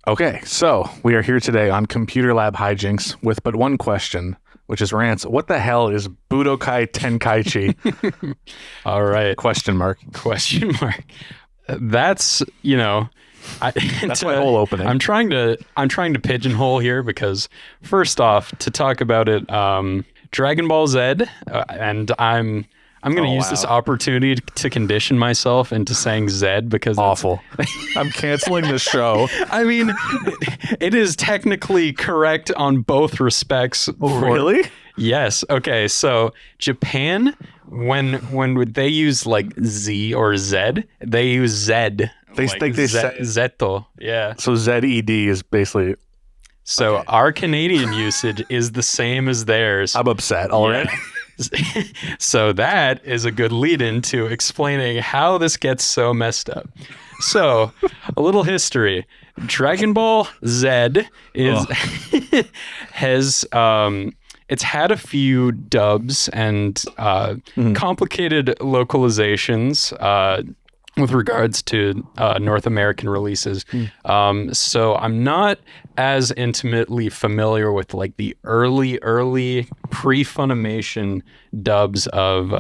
Okay, so we are here today on Computer Lab Hijinks with but one question, which is Rance, what the hell is Budokai Tenkaichi? All right. Question mark. That's, That's my whole opening. I'm trying to pigeonhole here because first off, to talk about it, Dragon Ball Z, and I'm going to use this opportunity to condition myself into saying Z because awful. I'm canceling the show. I mean, it is technically correct on both respects. Really? Yes. Okay. So Japan, when they use like Z or Z, they use Z. They like think they say Zeto. Yeah. So ZED is basically. So okay. Our Canadian usage is the same as theirs. I'm upset already. Yeah. So that is a good lead-in to explaining how this gets so messed up. So, a little history. Dragon Ball Z is has it's had a few dubs and complicated localizations with regards to North American releases. So I'm not as intimately familiar with like the early pre-Funimation dubs of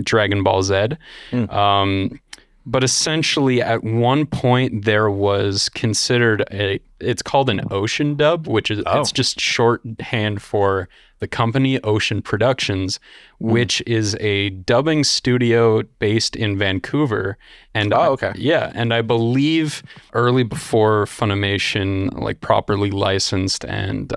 Dragon Ball Z. But essentially at one point there was considered it's called an Ocean dub, which is it's just shorthand for the company Ocean Productions, which is a dubbing studio based in Vancouver. And and I believe early before Funimation like properly licensed, and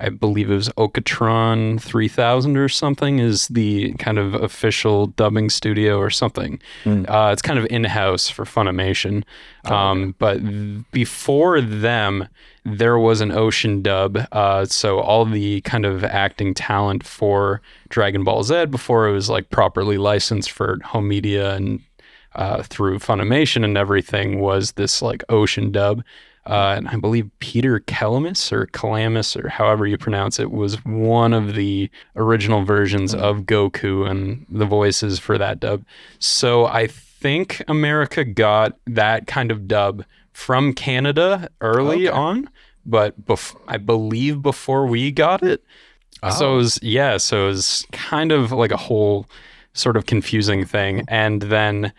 I believe it was Okatron 3000 or something is the kind of official dubbing studio or something. It's kind of in-house for Funimation. But before them, there was an Ocean dub. So all the kind of acting talent for Dragon Ball Z before it was like properly licensed for home media and through Funimation and everything was this like Ocean dub. And I believe Peter Calamus or however you pronounce it was one of the original versions of Goku and the voices for that dub. So I think America got that kind of dub from Canada early on, but I believe before we got it. So it was kind of like a whole sort of confusing thing. And then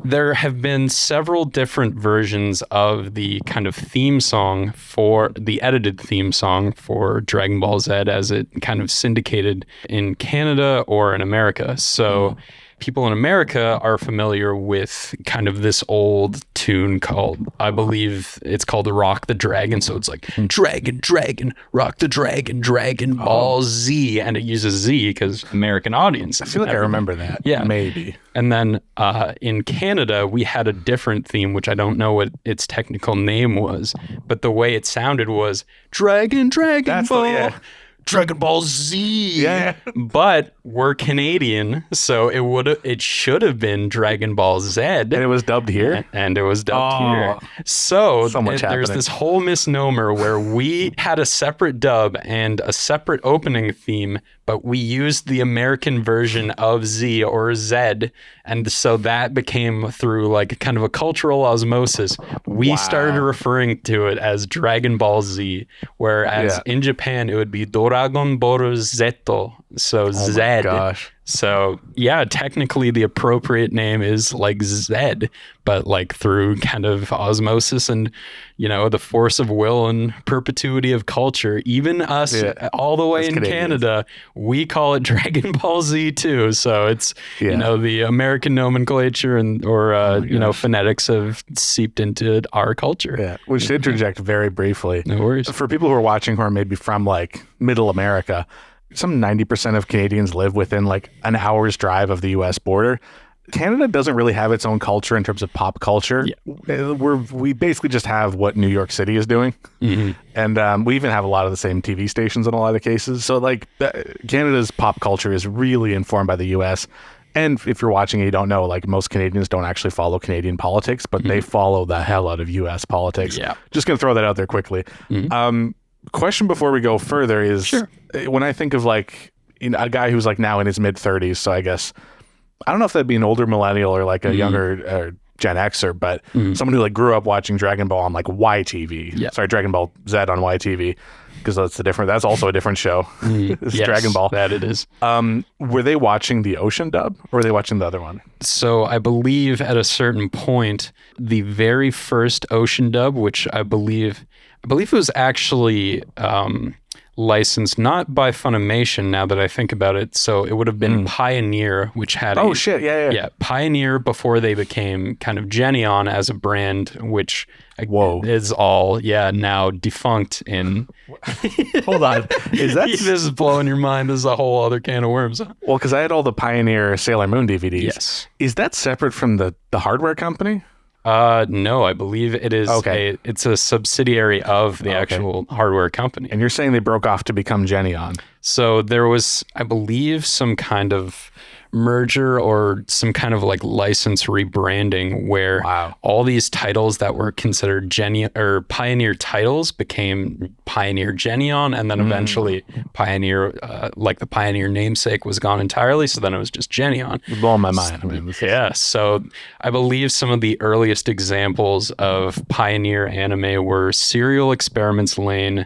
there have been several different versions of the kind of theme song for the edited theme song for Dragon Ball Z as it kind of syndicated in Canada or in America. So people in America are familiar with kind of this old tune called, I believe it's called Rock the Dragon. So it's like Dragon, Rock the Dragon Ball Z. And it uses Z because American audience. I feel like I remember that. Yeah. Maybe. And then in Canada, we had a different theme, which I don't know what its technical name was, but the way it sounded was Dragon Ball. Dragon Ball Z. Yeah. But we're Canadian, so it should have been Dragon Ball Z. And it was dubbed here? And it was dubbed here. So there's this whole misnomer where we had a separate dub and a separate opening theme, but we used the American version of Z or Z. And so that became through like kind of a cultural osmosis. We started referring to it as Dragon Ball Z, whereas in Japan it would be Dragon Ball Zeto. So Z. My gosh. So yeah, technically the appropriate name is like Z, but like through kind of osmosis and, the force of will and perpetuity of culture, even us all the way in Canada, we call it Dragon Ball Z too. So it's, the American nomenclature or phonetics have seeped into our culture. Yeah. Which to interject very briefly. No worries. For people who are watching who are maybe from like middle America, some 90% of Canadians live within like an hour's drive of the US border. Canada doesn't really have its own culture in terms of pop culture. Yeah. We basically just have what New York City is doing. And we even have a lot of the same TV stations in a lot of cases. So like Canada's pop culture is really informed by the US. And if you're watching and you don't know, like most Canadians don't actually follow Canadian politics, but they follow the hell out of US politics. Yeah. Just going to throw that out there quickly. Question before we go further is when I think of like a guy who's like now in his mid 30s, so I guess I don't know if that'd be an older millennial or like a younger or Gen Xer, but someone who like grew up watching Dragon Ball on like YTV. Yeah. Sorry, Dragon Ball Z on YTV, because that's also a different show. It's Yes, Dragon Ball. that it is. Were they watching the Ocean dub or were they watching the other one? So I believe at a certain point, the very first Ocean dub, which I believe it was actually licensed not by Funimation, now that I think about it. So it would have been Pioneer, which had Yeah, Pioneer before they became kind of Genion as a brand, which is all now defunct in. Hold on. Is that this is blowing your mind? This is a whole other can of worms. Well, because I had all the Pioneer Sailor Moon DVDs. Yes. Is that separate from the hardware company? No, I believe it is it's a subsidiary of the actual hardware company. And you're saying they broke off to become Genion. So there was, I believe, some kind of merger or some kind of like license rebranding where all these titles that were considered Pioneer titles became Pioneer Genion, and then eventually Pioneer, like the Pioneer namesake, was gone entirely. So then it was just Genion. You're blowing my mind. I mean, So I believe some of the earliest examples of Pioneer anime were Serial Experiments Lane,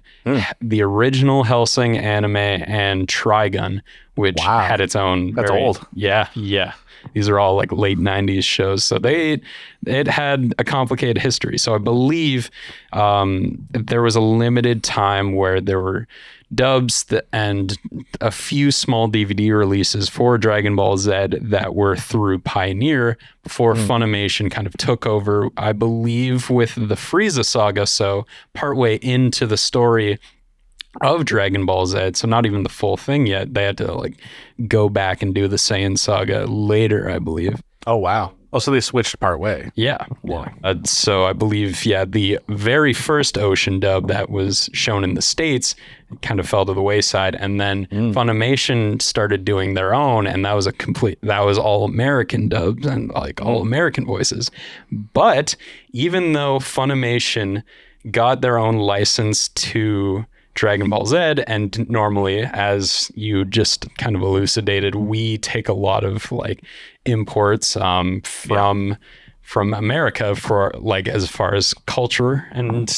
the original Hellsing anime, and Trigun, which had its own. That's old. Yeah. These are all like late 90s shows. So it had a complicated history. So I believe there was a limited time where there were dubs and a few small DVD releases for Dragon Ball Z that were through Pioneer before Funimation kind of took over, I believe, with the Frieza saga. So partway into the story of Dragon Ball Z, so not even the full thing yet. They had to like go back and do the Saiyan saga later, I believe. Oh, wow. Oh, so they switched part way. Yeah. So I believe, the very first Ocean dub that was shown in the States kind of fell to the wayside. And then Funimation started doing their own, and that was all American dubs and like all American voices. But even though Funimation got their own license to Dragon Ball Z, and normally, as you just kind of elucidated, we take a lot of like imports from America for like as far as culture and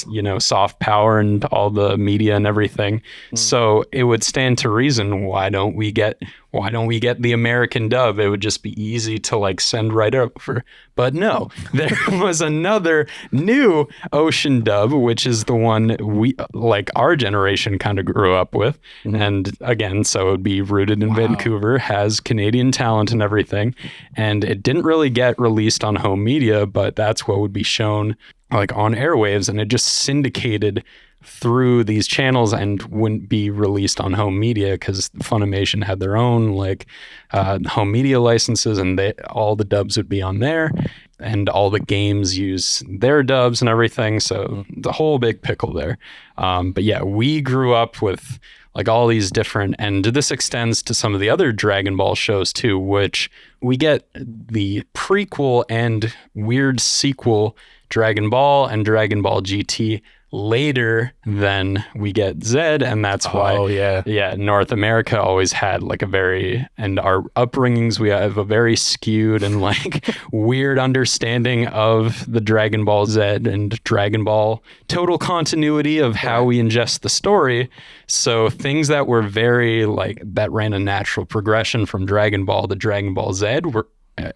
soft power and all the media and everything. So it would stand to reason, why don't we get the American dub? It would just be easy to like send right over. But no, there was another new Ocean dub, which is the one we like our generation kind of grew up with. And again, so it would be rooted in Vancouver, has Canadian talent and everything. And it didn't really get released on home media, but that's what would be shown like on airwaves, and it just syndicated through these channels and wouldn't be released on home media because Funimation had their own like home media licenses, and all the dubs would be on there, and all the games use their dubs and everything. So the whole big pickle there. But yeah, we grew up with like all these different, and this extends to some of the other Dragon Ball shows too, which we get the prequel and weird sequel Dragon Ball and Dragon Ball GT later than we get Z, and that's why North America always had like and our upbringings, we have a very skewed and like weird understanding of the Dragon Ball Z and Dragon Ball total continuity of how we ingest the story. So things that were very like that ran a natural progression from Dragon Ball to Dragon Ball Z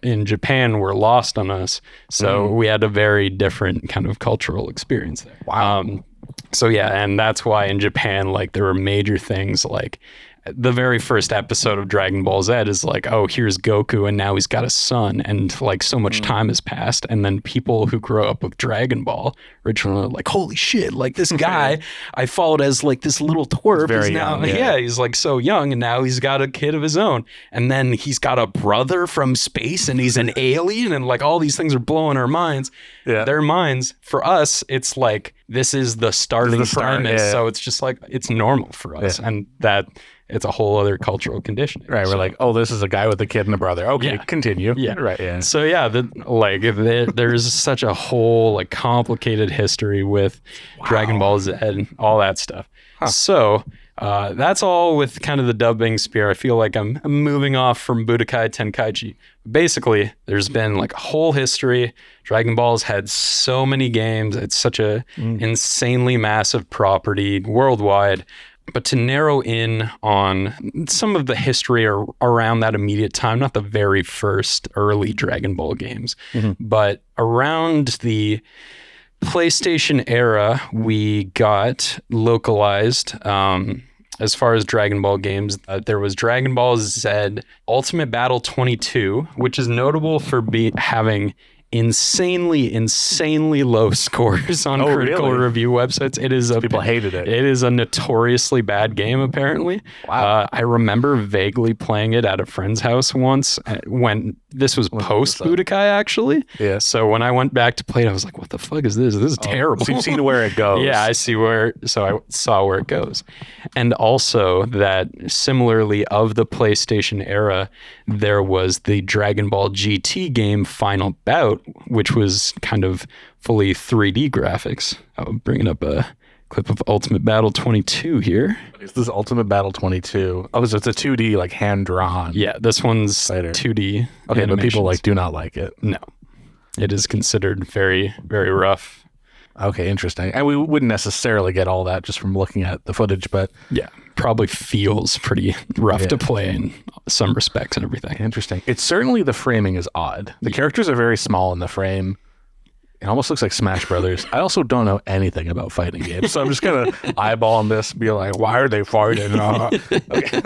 in Japan were lost on us. So we had a very different kind of cultural experience there. Wow. So yeah, and that's why in Japan, like there were major things like the very first episode of Dragon Ball Z is like, oh, here's Goku, and now he's got a son, and like so much time has passed, and then people who grow up with Dragon Ball originally are like, holy shit, like this guy I followed as like this little twerp is now he's like so young, and now he's got a kid of his own, and then he's got a brother from space, and he's an alien, and like all these things are blowing our minds. Their minds. For us, it's like this is the starting premise, so it's just like it's normal for us, and that it's a whole other cultural conditioning. Right. We're like, oh, this is a guy with a kid and a brother. Okay, continue. Yeah. Right. Yeah. So yeah, there's such a whole like complicated history with Dragon Ball Z and all that stuff. So That's all with kind of the dubbing spear. I feel like I'm moving off from Budokai Tenkaichi. Basically, there's been like a whole history. Dragon Ball's had so many games. It's such a insanely massive property worldwide. But to narrow in on some of the history around that immediate time, not the very first early Dragon Ball games, but around the PlayStation era, we got localized as far as Dragon Ball games. There was Dragon Ball Z Ultimate Battle 22, which is notable for having insanely low scores on critical review websites. People hated it. It is a notoriously bad game, apparently. Wow. I remember vaguely playing it at a friend's house once when this was post Budokai, actually. Yeah. So when I went back to play it, I was like, what the fuck is this? This is terrible. So you've seen where it goes. Yeah, I saw where it goes. And also that similarly of the PlayStation era, there was the Dragon Ball GT game Final Bout, which was kind of fully 3D graphics. I'm bringing up a clip of Ultimate Battle 22 here. This is Ultimate Battle 22. Oh, so it's a 2D, like hand-drawn. Yeah, this one's fighter. 2D. Okay, but people do not like it. No. It is considered very, very rough. Okay, interesting. And we wouldn't necessarily get all that just from looking at the footage, but... Yeah, probably feels pretty rough to play in some respects and everything. Interesting. It's certainly, the framing is odd. The characters are very small in the frame. It almost looks like Smash Brothers. I also don't know anything about fighting games, so I'm just going to eyeball this, be like, why are they fighting? Okay,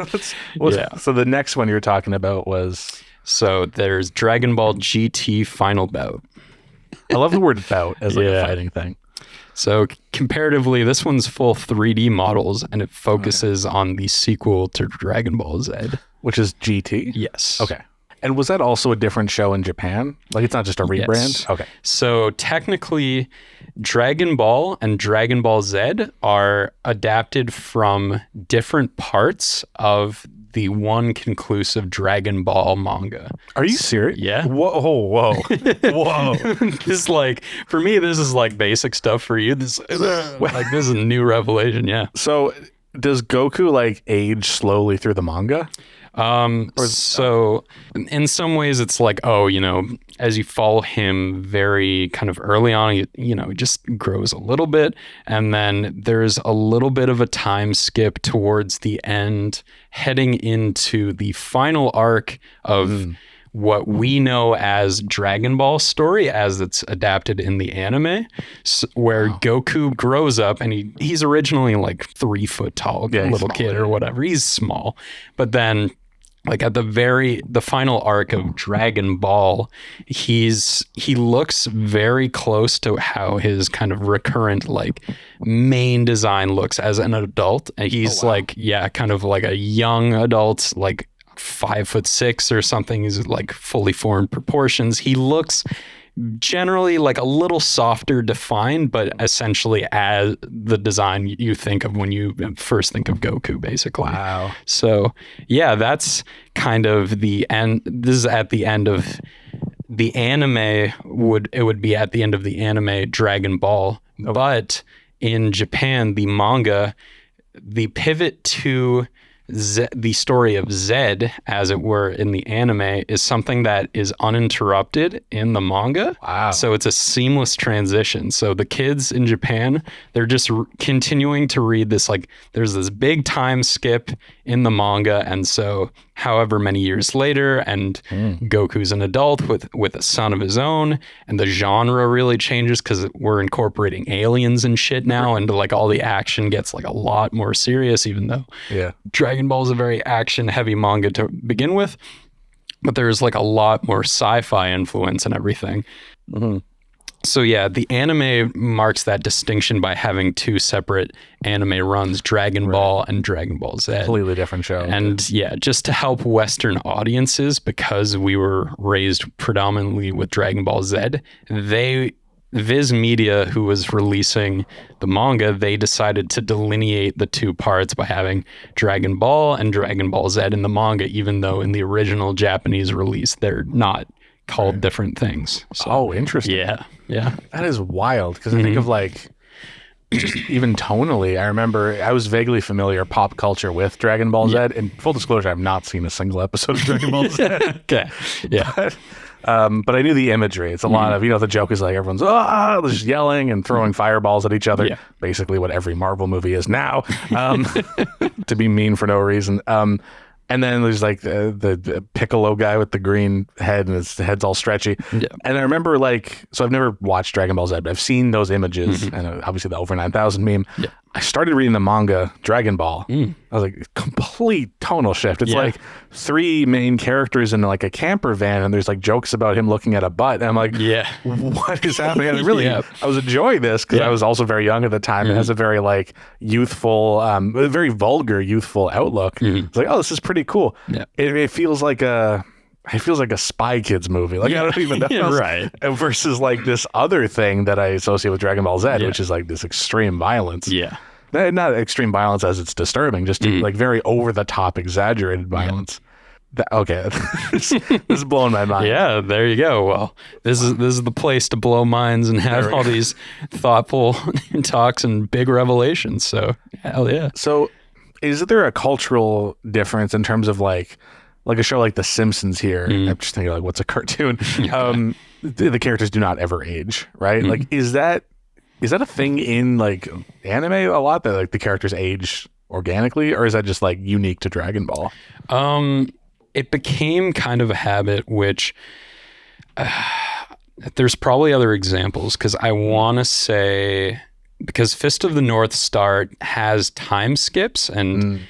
So the next one you're talking about was... So there's Dragon Ball GT Final Bout. I love the word bout as like a fighting thing. So comparatively, this one's full 3D models, and it focuses on the sequel to Dragon Ball Z. Which is GT? Yes. Okay. And was that also a different show in Japan? Like, it's not just a rebrand? Yes. Okay. So technically, Dragon Ball and Dragon Ball Z are adapted from different parts of the one conclusive Dragon Ball manga. Are you serious? Yeah. Whoa. This like, for me, this is like basic stuff. For you, this is a new revelation. Yeah. So does Goku like age slowly through the manga? So in some ways it's like, as you follow him very kind of early on, he just grows a little bit. And then there's a little bit of a time skip towards the end, heading into the final arc of what we know as Dragon Ball story as it's adapted in the anime, where Goku grows up and he's originally like 3 foot tall, little kid or whatever. He's small, but then like at the final arc of Dragon Ball, he looks very close to how his kind of recurrent like main design looks as an adult. And he's kind of like a young adult, like 5'6" or something. He's like fully formed proportions. He looks generally like a little softer defined, but essentially as the design you think of when you first think of Goku, basically. Wow. So yeah, that's kind of the end. This is at the end of the anime. It would be at the end of the anime Dragon Ball. Okay. But in Japan, the manga, the pivot to the story of Zed, as it were, in the anime is something that is uninterrupted in the manga. Wow. So it's a seamless transition. So the kids in Japan, they're just continuing to read this, like there's this big time skip in the manga. And so however many years later, and Goku's an adult with a son of his own, and the genre really changes because we're incorporating aliens and shit now, and like all the action gets like a lot more serious, even though Dragon Ball is a very action heavy manga to begin with, but there's like a lot more sci-fi influence and everything. So yeah, the anime marks that distinction by having 2 separate anime runs, Dragon Ball and Dragon Ball Z. Completely different show. And just to help Western audiences, because we were raised predominantly with Dragon Ball Z, Viz Media, who was releasing the manga, they decided to delineate the 2 parts by having Dragon Ball and Dragon Ball Z in the manga, even though in the original Japanese release, they're not called different things. So, oh, interesting. Yeah. That is wild, because I think of like just even tonally, I remember I was vaguely familiar pop culture with Dragon Ball Z. And full disclosure, I've not seen a single episode of Dragon Ball Z. Okay. Yeah. But I knew the imagery. It's a lot of, the joke is like everyone's just yelling and throwing fireballs at each other. Yeah. Basically what every Marvel movie is now, to be mean for no reason. And then there's like the Piccolo guy with the green head and his head's all stretchy. Yeah. And I remember so I've never watched Dragon Ball Z, but I've seen those images and obviously the over 9,000 meme. Yeah. I started reading the manga Dragon Ball. I was like, complete tonal shift. It's like 3 main characters in like a camper van, and there's like jokes about him looking at a butt. And I'm like, what is happening? And really, I was enjoying this because I was also very young at the time. It has a very like youthful, very vulgar youthful outlook. It's like, oh, this is pretty cool. Yeah. It feels like a Spy Kids movie. Like, I don't even know. Right. Versus like this other thing that I associate with Dragon Ball Z, which is like this extreme violence. Yeah. Not extreme violence as it's disturbing, just like very over the top, exaggerated violence. Okay. This is blowing my mind. Yeah, there you go. Well, this is the place to blow minds and have all these thoughtful talks and big revelations. So, hell yeah. So, is there a cultural difference in terms of like a show like The Simpsons here? I'm just thinking like, what's a cartoon? The characters do not ever age, right? Like, is that a thing in like anime a lot, that like the characters age organically, or is that just like unique to Dragon Ball? It became kind of a habit, which there's probably other examples, because I want to say, because Fist of the North Star has time skips, and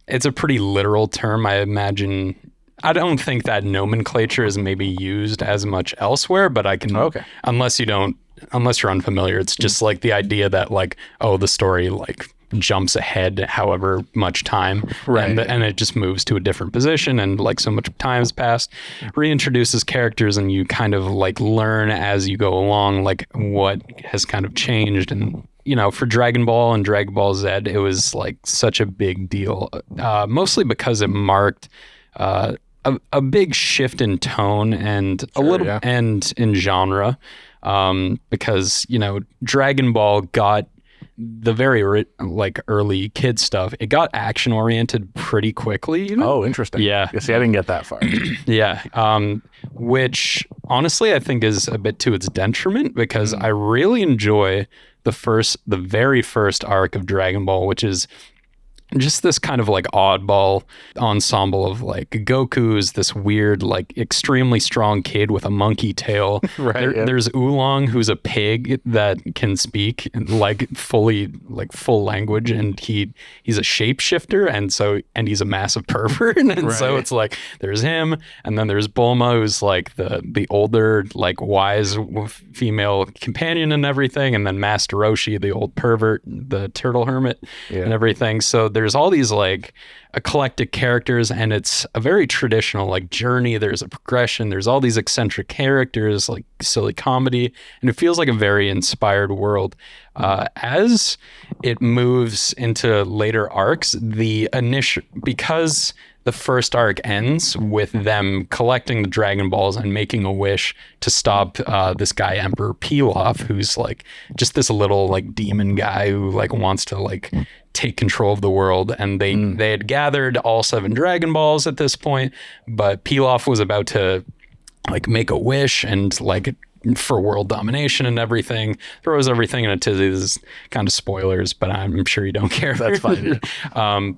it's a pretty literal term, I imagine. I don't think that nomenclature is maybe used as much elsewhere, but I can, unless you're unfamiliar, it's just like the idea that like, oh, the story like jumps ahead however much time, right? And it just moves to a different position, and like so much time has passed, reintroduces characters, and you kind of like learn as you go along like what has kind of changed. And for Dragon Ball and Dragon Ball Z, it was like such a big deal, mostly because it marked a big shift in tone and and in genre, because Dragon Ball got the very like early kid stuff. It got action oriented pretty quickly. Oh, interesting. Yeah. See, I didn't get that far. Which honestly I think is a bit to its detriment, because I really enjoy the very first arc of Dragon Ball, which is just this kind of like oddball ensemble of like Goku's this weird, like extremely strong kid with a monkey tail. There's Oolong, who's a pig that can speak like fully, like full language, and he's a shapeshifter, and he's a massive pervert. And so it's like there's him, and then there's Bulma, who's like the older, like wise female companion and everything, and then Master Roshi, the old pervert, the turtle hermit, and everything. So there's all these like eclectic characters, and it's a very traditional like journey. There's a progression, there's all these eccentric characters, like silly comedy, and it feels like a very inspired world. As it moves into later arcs, because the first arc ends with them collecting the Dragon Balls and making a wish to stop this guy Emperor Pilaf, who's like just this little like demon guy who like wants to like take control of the world. And they had gathered all 7 Dragon Balls at this point, but Pilaf was about to like make a wish and like for world domination and everything, throws everything in a tizzy. This is kind of spoilers, but I'm sure you don't care. That's fine.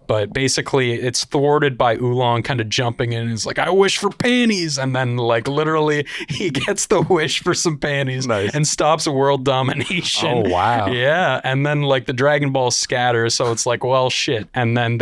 But basically it's thwarted by Oolong kind of jumping in and is like, I wish for panties. And then like literally he gets the wish for some panties and stops world domination. Oh, wow. Yeah. And then like the Dragon Balls scatter. So it's like, well, shit. And then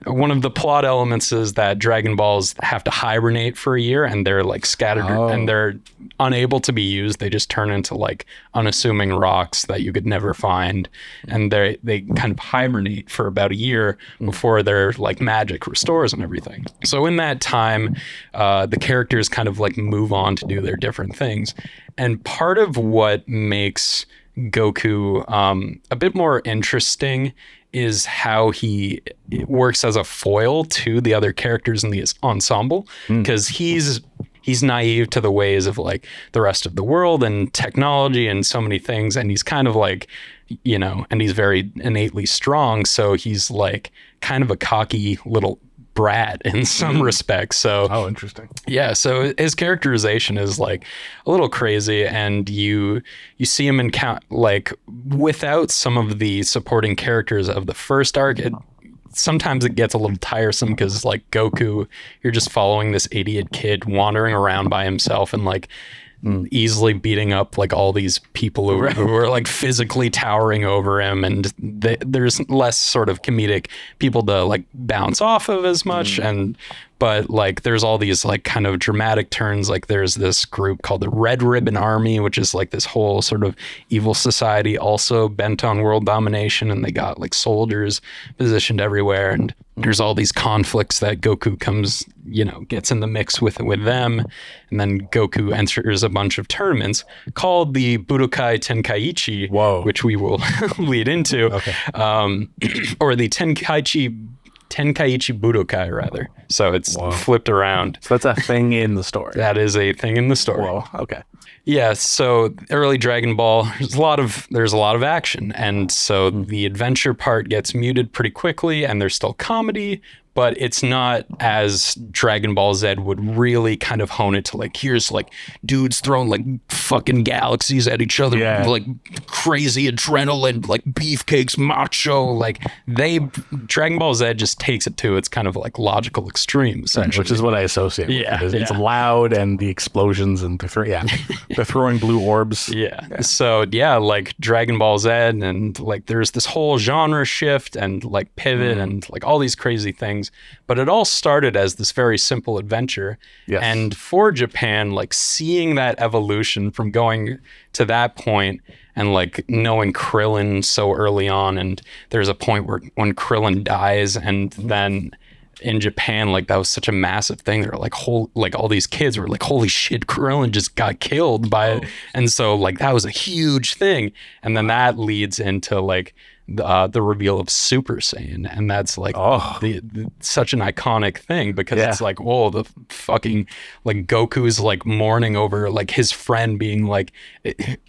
one of the plot elements is that Dragon Balls have to hibernate for a year, and they're like scattered and they're unable to be used. They just turn into like unassuming rocks that you could never find, and they kind of hibernate for about a year before their like magic restores and everything. So in that time, the characters kind of like move on to do their different things, and part of what makes Goku a bit more interesting is how he works as a foil to the other characters in the ensemble, because he's he's naive to the ways of like the rest of the world and technology and so many things. And he's kind of like, you know, and he's very innately strong. So he's like kind of a cocky little brat in some respects. So Oh, interesting. yeah, so his characterization is like a little crazy, and you see him in like without some of the supporting characters of the first arc. Sometimes it gets a little tiresome because like Goku, you're just following this idiot kid wandering around by himself and like easily beating up like all these people who are like physically towering over him, and there's less sort of comedic people to like bounce off of as much. But like there's all these like kind of dramatic turns. Like there's this group called the Red Ribbon Army, which is like this whole sort of evil society also bent on world domination, and they got like soldiers positioned everywhere, and there's all these conflicts that Goku comes, you know, gets in the mix with them. And then Goku enters a bunch of tournaments called the Budokai Tenkaichi, which we will lead into, or the Tenkaichi Budokai, rather. So it's flipped around. So that's a thing in the story. That is a thing in the story. Whoa. Okay. Yeah, so early Dragon Ball, there's a lot of action, and so the adventure part gets muted pretty quickly, and there's still comedy, but it's not as Dragon Ball Z would really kind of hone it to like, here's like dudes throwing like fucking galaxies at each other, like crazy adrenaline, like beefcakes, macho. Like Dragon Ball Z just takes it to its kind of like logical extreme, essentially. Which is what I associate with it. It's loud, and the explosions, and they're throwing blue orbs. So like Dragon Ball Z, and like there's this whole genre shift and like pivot and like all these crazy things. But it all started as this very simple adventure. And for Japan, like seeing that evolution from going to that point and like knowing Krillin so early on, and there's a point where when Krillin dies, and then in Japan, like that was such a massive thing. They were like, all these kids were like, holy shit, Krillin just got killed by it. And so like that was a huge thing. And then that leads into like the reveal of Super Saiyan, and that's like such an iconic thing, because it's like, whoa, the fucking like Goku's like mourning over like his friend being like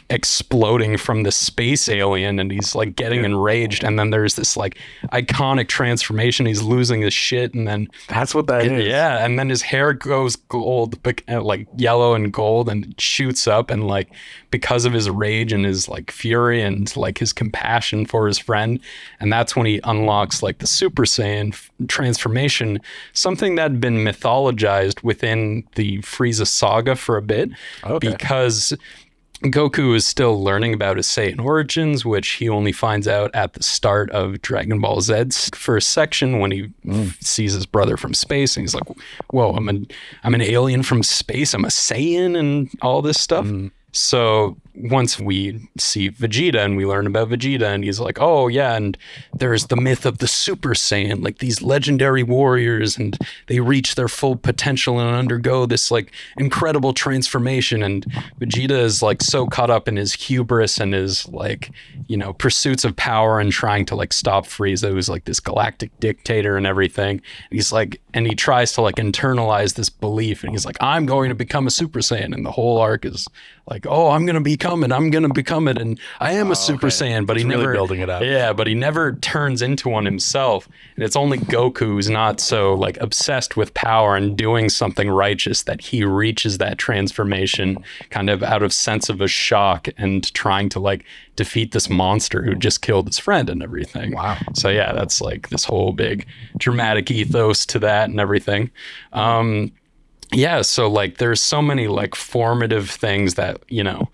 exploding from the space alien, and he's like getting enraged, and then there's this like iconic transformation, he's losing his shit, and then that's what that is. And then his hair goes gold, like yellow and gold, and shoots up, and like because of his rage and his like fury and like his compassion for his friend, and that's when he unlocks like the Super Saiyan transformation, something that had been mythologized within the Frieza saga for a bit, because Goku is still learning about his Saiyan origins, which he only finds out at the start of Dragon Ball Z's first section, when he sees his brother from space, and he's like, whoa, I'm an alien from space, I'm a Saiyan, and all this stuff. So once we see Vegeta and we learn about Vegeta, and he's like, oh yeah, and there's the myth of the Super Saiyan, like these legendary warriors, and they reach their full potential and undergo this like incredible transformation. And Vegeta is like so caught up in his hubris and his like, you know, pursuits of power and trying to like stop Frieza, who's like this galactic dictator and everything. And he's like, and he tries to like internalize this belief, and he's like, I'm going to become a Super Saiyan. And the whole arc is like, oh, I'm going to become it, and I am a Super Saiyan, but he never really building it up. Yeah, but he never turns into one himself. And it's only Goku who's not so like obsessed with power and doing something righteous that he reaches that transformation kind of out of sense of a shock and trying to like defeat this monster who just killed his friend and everything. Wow. So yeah, that's like this whole big dramatic ethos to that and everything. Yeah, so like there's so many like formative things that, you know,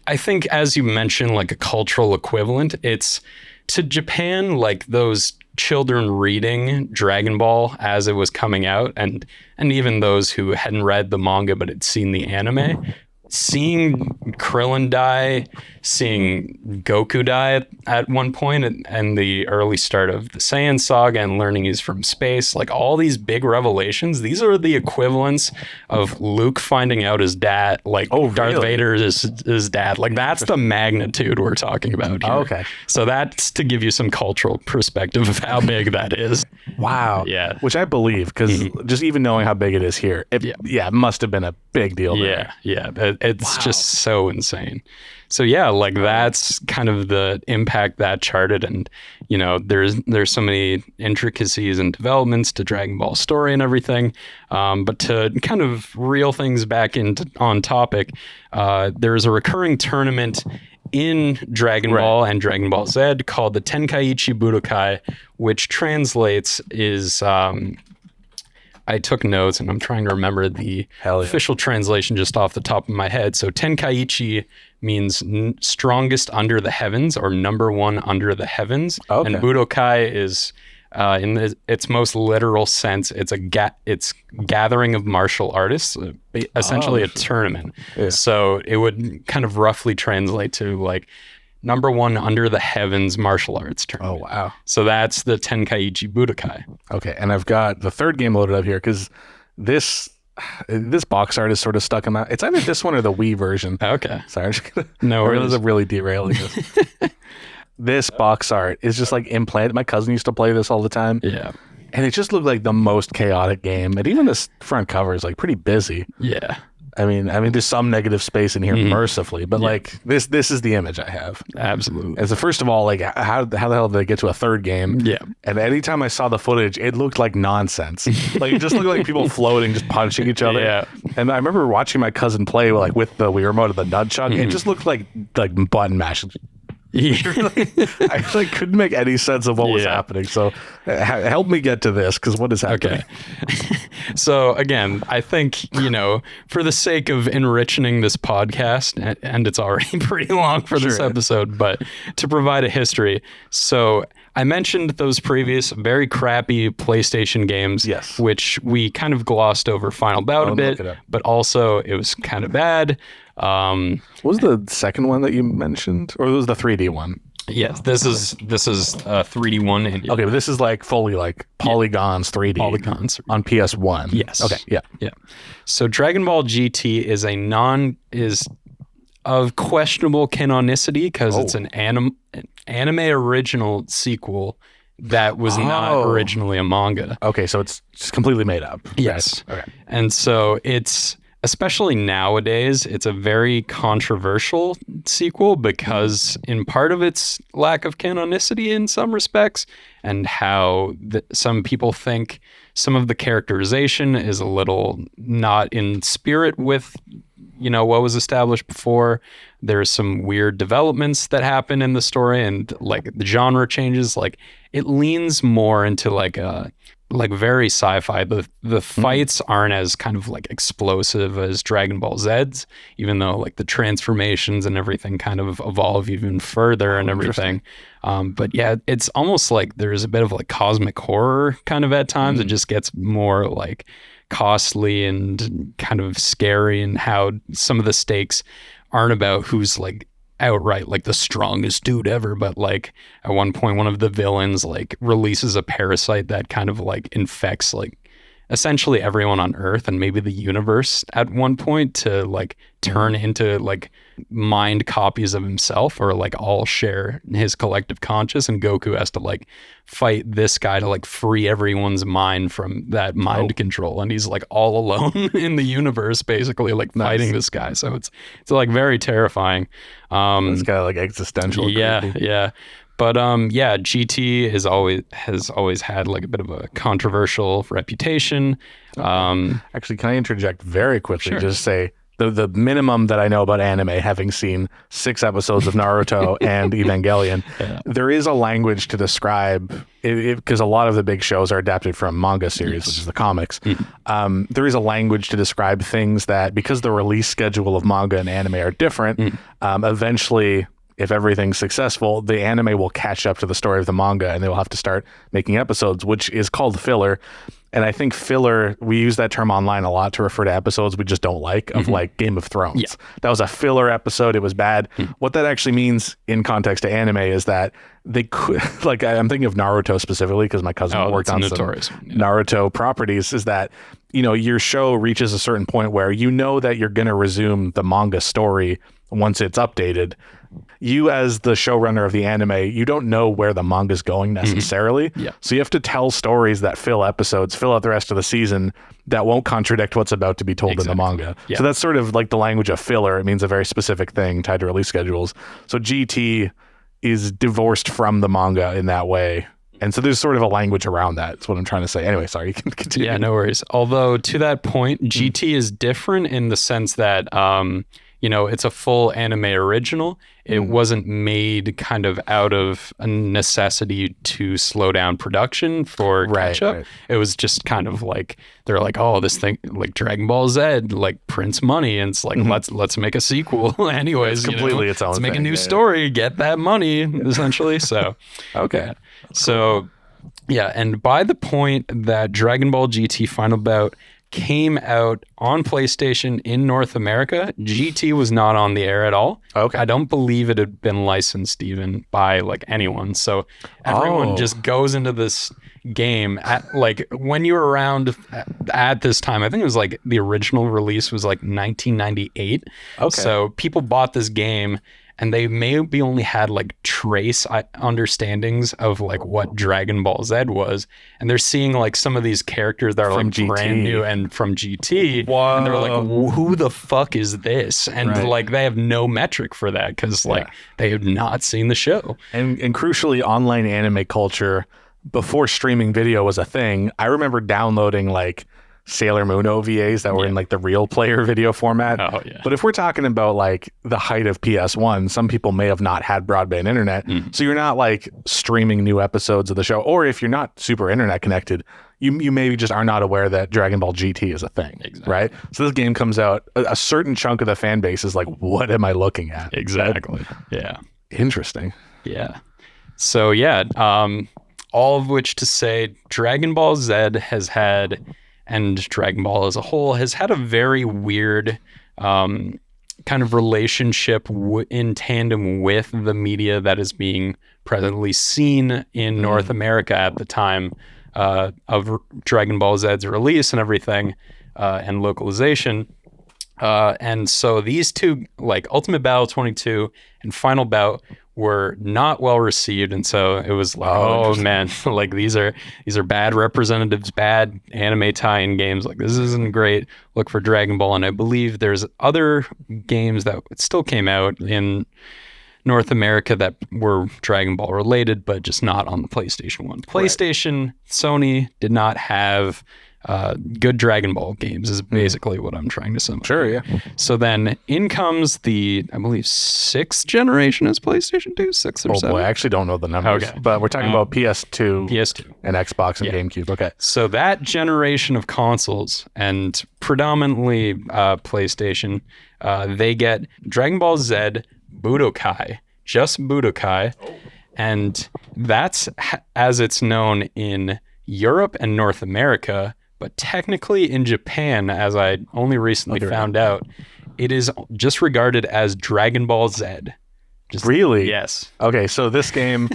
I think, as you mentioned, like a cultural equivalent, it's to Japan, like those children reading Dragon Ball as it was coming out, and even those who hadn't read the manga but had seen the anime, seeing Krillin die, seeing Goku die at one point and the early start of the Saiyan saga and learning he's from space, like all these big revelations, these are the equivalents of Luke finding out his dad, like Darth Vader is his dad. Like that's the magnitude we're talking about here. Okay. So that's to give you some cultural perspective of how big that is. Wow. Yeah. Which I believe, because just even knowing how big it is here, it must have been a big deal there. Yeah. It's just so insane. So yeah, like that's kind of the impact that charted, and you know, there's so many intricacies and developments to Dragon Ball story and everything. But to kind of reel things back on topic, there's a recurring tournament in Dragon Ball and Dragon Ball Z called the Tenkaichi Budokai, which translates is I took notes and I'm trying to remember the official translation just off the top of my head. So Tenkaichi means strongest under the heavens, or number one under the heavens. And Budokai is in its most literal sense, it's it's gathering of martial artists, essentially a tournament. Yeah. So it would kind of roughly translate to like number one under the heavens martial arts tournament. Oh, wow. So that's the Tenkaichi Budokai. Okay, and I've got the third game loaded up here because this box art is sort of stuck in my... It's either this one or the Wii version. Okay. Sorry, I'm just gonna... No worries. I'm really derailing this. This box art is just like implanted. My cousin used to play this all the time. Yeah. And it just looked like the most chaotic game. And even this front cover is like pretty busy. Yeah. I mean, there's some negative space in here, mercifully, but like this is the image I have. Absolutely. And so first of all, like how the hell did they get to a third game? Yeah. And anytime I saw the footage, it looked like nonsense. Like it just looked like people floating, just punching each other. Yeah. And I remember watching my cousin play like with the Wii remote of the nunchuck. It just looked like button mashing. I like couldn't make any sense of what was happening. So help me get to this, because what is happening? Okay. So again, I think, you know, for the sake of enriching this podcast, and it's already pretty long for this episode, but to provide a history. So I mentioned those previous very crappy PlayStation games, which we kind of glossed over Final Bout a bit, but also it was kind of bad. What was the second one that you mentioned, or was the 3D one? Yes, this is 3D one. Okay, but this is like fully like polygons, 3D polygons on PS1. Yes. Okay. Yeah. So Dragon Ball GT is is of questionable canonicity because it's an anime original sequel that was not originally a manga. Okay, so it's just completely made up. Yes. Right. Okay. And so it's, especially nowadays, it's a very controversial sequel because in part of its lack of canonicity in some respects, and how some people think some of the characterization is a little not in spirit with, you know, what was established before. There's some weird developments that happen in the story, and like the genre changes. Like it leans more into like very sci-fi. The fights aren't as kind of like explosive as Dragon Ball Z's, even though like the transformations and everything kind of evolve even further and everything. But yeah, it's almost like there's a bit of like cosmic horror kind of at times. It just gets more like costly and kind of scary, and how some of the stakes aren't about who's like outright like the strongest dude ever, but like at one point one of the villains like releases a parasite that kind of like infects like essentially everyone on Earth and maybe the universe at one point to like turn into like mind copies of himself, or like all share his collective conscious, and Goku has to like fight this guy to like free everyone's mind from that mind control, and he's like all alone in the universe basically like fighting this guy. So it's like very terrifying. It's kind of like existential. Yeah. But GT has always had like a bit of a controversial reputation. Actually, can I interject very quickly? Just say the minimum that I know about anime, having seen 6 episodes of Naruto and Evangelion, there is a language to describe it, because a lot of the big shows are adapted from manga series, which is the comics. There is a language to describe things that, because the release schedule of manga and anime are different, eventually if everything's successful, the anime will catch up to the story of the manga and they will have to start making episodes, which is called filler. And I think filler, we use that term online a lot to refer to episodes we just don't like, of like Game of Thrones. Yeah. That was a filler episode. It was bad. What that actually means in context to anime is that they could, like, I'm thinking of Naruto specifically because my cousin worked on some Naruto properties, is that, you know, your show reaches a certain point where you know that you're going to resume the manga story once it's updated. You, as the showrunner of the anime, you don't know where the manga's going necessarily. Yeah. So you have to tell stories that fill episodes, fill out the rest of the season that won't contradict what's about to be told in the manga. Yeah. So that's sort of like the language of filler. It means a very specific thing tied to release schedules. So GT is divorced from the manga in that way. And so there's sort of a language around that. That's what I'm trying to say. Anyway, sorry, you can continue. Yeah, no worries. Although to that point, GT is different in the sense that, you know, it's a full anime original. It wasn't made kind of out of a necessity to slow down production for catch up. It was just kind of like, they're like, oh, this thing like Dragon Ball Z, like prints money. And it's like, let's make a sequel anyways. It's completely its own Let's make a thing. new story, get that money, essentially. So, Okay. So, yeah, and by the point that Dragon Ball GT Final Bout came out on PlayStation in North America, GT was not on the air at all. Okay. I don't believe it had been licensed even by like anyone. So everyone just goes into this game at, like, when you were around at this time, I think it was like the original release was like 1998. Okay. So people bought this game and they maybe only had like trace understandings of like what Dragon Ball Z was. And they're seeing like some of these characters that are From like GT. brand new and from GT. Whoa. And they're like, who the fuck is this? And like they have no metric for that because like they have not seen the show. And crucially, online anime culture, before streaming video was a thing, I remember downloading like Sailor Moon OVAs that were in like the real player video format. Oh, yeah. But if we're talking about like the height of PS1, some people may have not had broadband internet. So you're not like streaming new episodes of the show. Or if you're not super internet connected, you maybe just are not aware that Dragon Ball GT is a thing. Exactly. Right? So this game comes out, a certain chunk of the fan base is like, what am I looking at? Exactly. Yeah. Interesting. Yeah. So yeah, all of which to say Dragon Ball Z has had, and Dragon Ball as a whole has had a very weird kind of relationship in tandem with the media that is being presently seen in North America at the time of Dragon Ball Z's release and everything, and localization. And so these two, like Ultimate Battle 22 and Final Bout, were not well received, and so it was like, oh man, like these are bad representatives, bad anime tie-in games. Like this isn't great. Look for Dragon Ball, and I believe there's other games that still came out in North America that were Dragon Ball related, but just not on the PlayStation 1. PlayStation, Sony did not have good Dragon Ball games is basically what I'm trying to sum up. Sure, yeah. So then in comes the, I believe, 6th generation is PlayStation 2, 6 or 7. Oh boy, I actually don't know the numbers. Okay. But we're talking about PS2, PS2. and Xbox and GameCube. Okay. So that generation of consoles, and predominantly PlayStation, they get Dragon Ball Z Budokai, just Budokai, and that's as it's known in Europe and North America. But technically in Japan, as I only recently found out, it is just regarded as Dragon Ball Z. Really? Yes. Okay, so this game,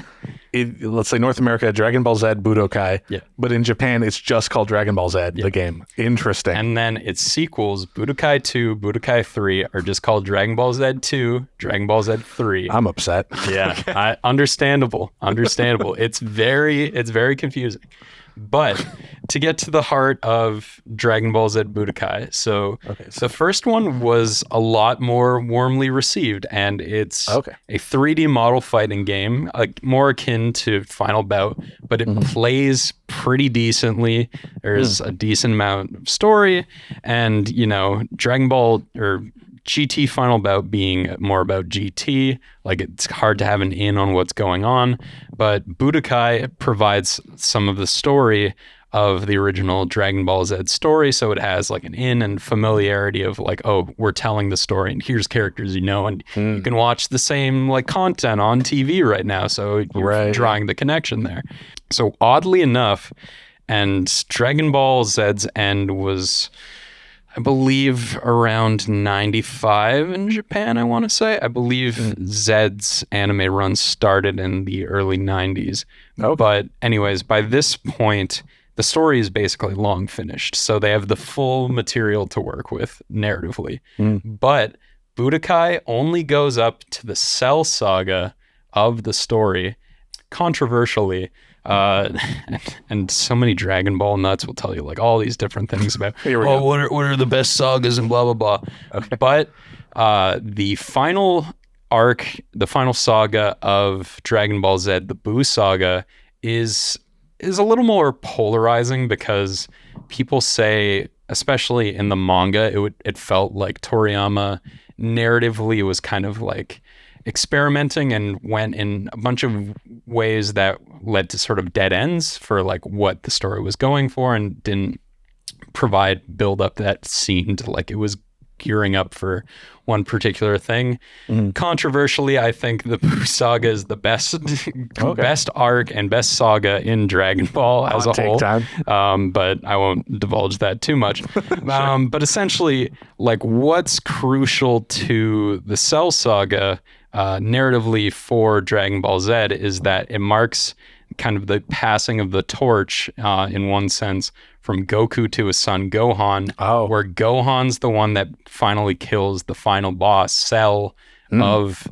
let's say North America, Dragon Ball Z Budokai. Yeah. But in Japan, it's just called Dragon Ball Z, the game. Interesting. And then its sequels, Budokai 2, Budokai 3, are just called Dragon Ball Z 2, Dragon Ball Z 3. I'm upset. Yeah, understandable. It's very confusing. But to get to the heart of Dragon Ball Z Budokai, so the first one was a lot more warmly received, and it's a 3D model fighting game, more akin to Final Bout, but it plays pretty decently. There's a decent amount of story, and, you know, Dragon Ball, or GT Final Bout being more about GT, like it's hard to have an in on what's going on, but Budokai provides some of the story of the original Dragon Ball Z story, so it has like an in and familiarity of like, oh, we're telling the story and here's characters and you can watch the same like content on TV right now, so you're drawing the connection there. So oddly enough, and Dragon Ball Z's end was, I believe, around 95 in Japan, I want to say. I believe Zed's anime run started in the early 90s. Okay. But anyways, by this point, the story is basically long finished. So they have the full material to work with narratively. But Budokai only goes up to the Cell Saga of the story. Controversially, and so many Dragon Ball nuts will tell you like all these different things about what are the best sagas and blah blah blah. Okay. But the final arc, the final saga of Dragon Ball Z, the Buu saga, is a little more polarizing because people say, especially in the manga, it felt like Toriyama narratively was kind of like experimenting and went in a bunch of ways that led to sort of dead ends for like what the story was going for, and didn't build up that seemed like it was gearing up for one particular thing. Controversially, I think the Buu saga is the best best arc and best saga in Dragon Ball as a whole. But I won't divulge that too much. But essentially, like what's crucial to the Cell Saga narratively for Dragon Ball Z is that it marks kind of the passing of the torch in one sense from Goku to his son Gohan, where Gohan's the one that finally kills the final boss Cell of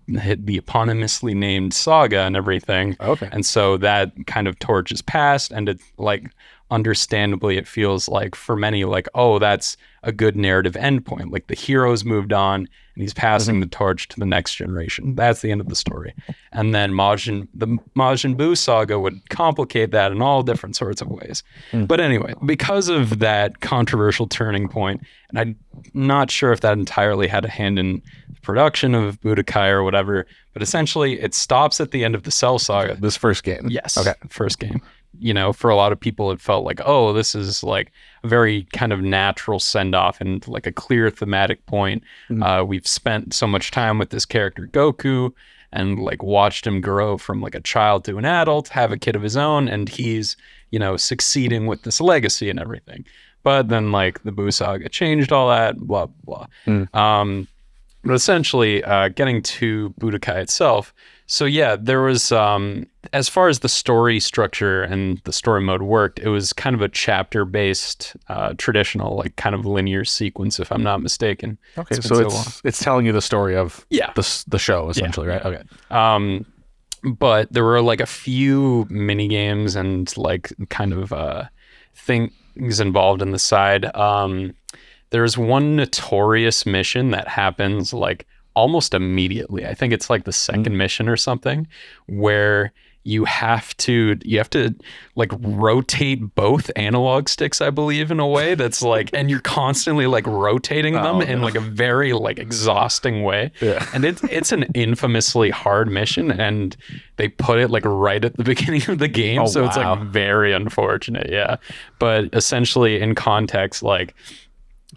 the eponymously named saga and everything. And so that kind of torch is passed, and it like understandably it feels like for many like, oh, that's a good narrative endpoint. Like the hero's moved on and he's passing the torch to the next generation. That's the end of the story. And then the Majin Buu saga would complicate that in all different sorts of ways. But anyway, because of that controversial turning point, and I'm not sure if that entirely had a hand in the production of Budokai or whatever, but essentially it stops at the end of the Cell Saga. This first game. Yes. Okay. First game. You know, for a lot of people, it felt like, oh, this is like a very kind of natural send-off and like a clear thematic point. We've spent so much time with this character Goku and like watched him grow from like a child to an adult, have a kid of his own, and he's, you know, succeeding with this legacy and everything. But then like the Buu saga changed all that, blah, blah. But essentially, getting to Budokai itself, so yeah, there was, as far as the story structure and the story mode worked, it was kind of a chapter-based, traditional, like kind of linear sequence, if I'm not mistaken. Okay, so it's telling you the story of the show, essentially, right? Okay. But there were like a few mini games and like kind of things involved in the side. There's one notorious mission that happens like almost immediately. I think it's like the second mission or something, where you have to like rotate both analog sticks, I believe, in a way that's like, and you're constantly like rotating them in like a very like exhausting way. And it's an infamously hard mission, and they put it like right at the beginning of the game. So it's like very unfortunate. But essentially in context, like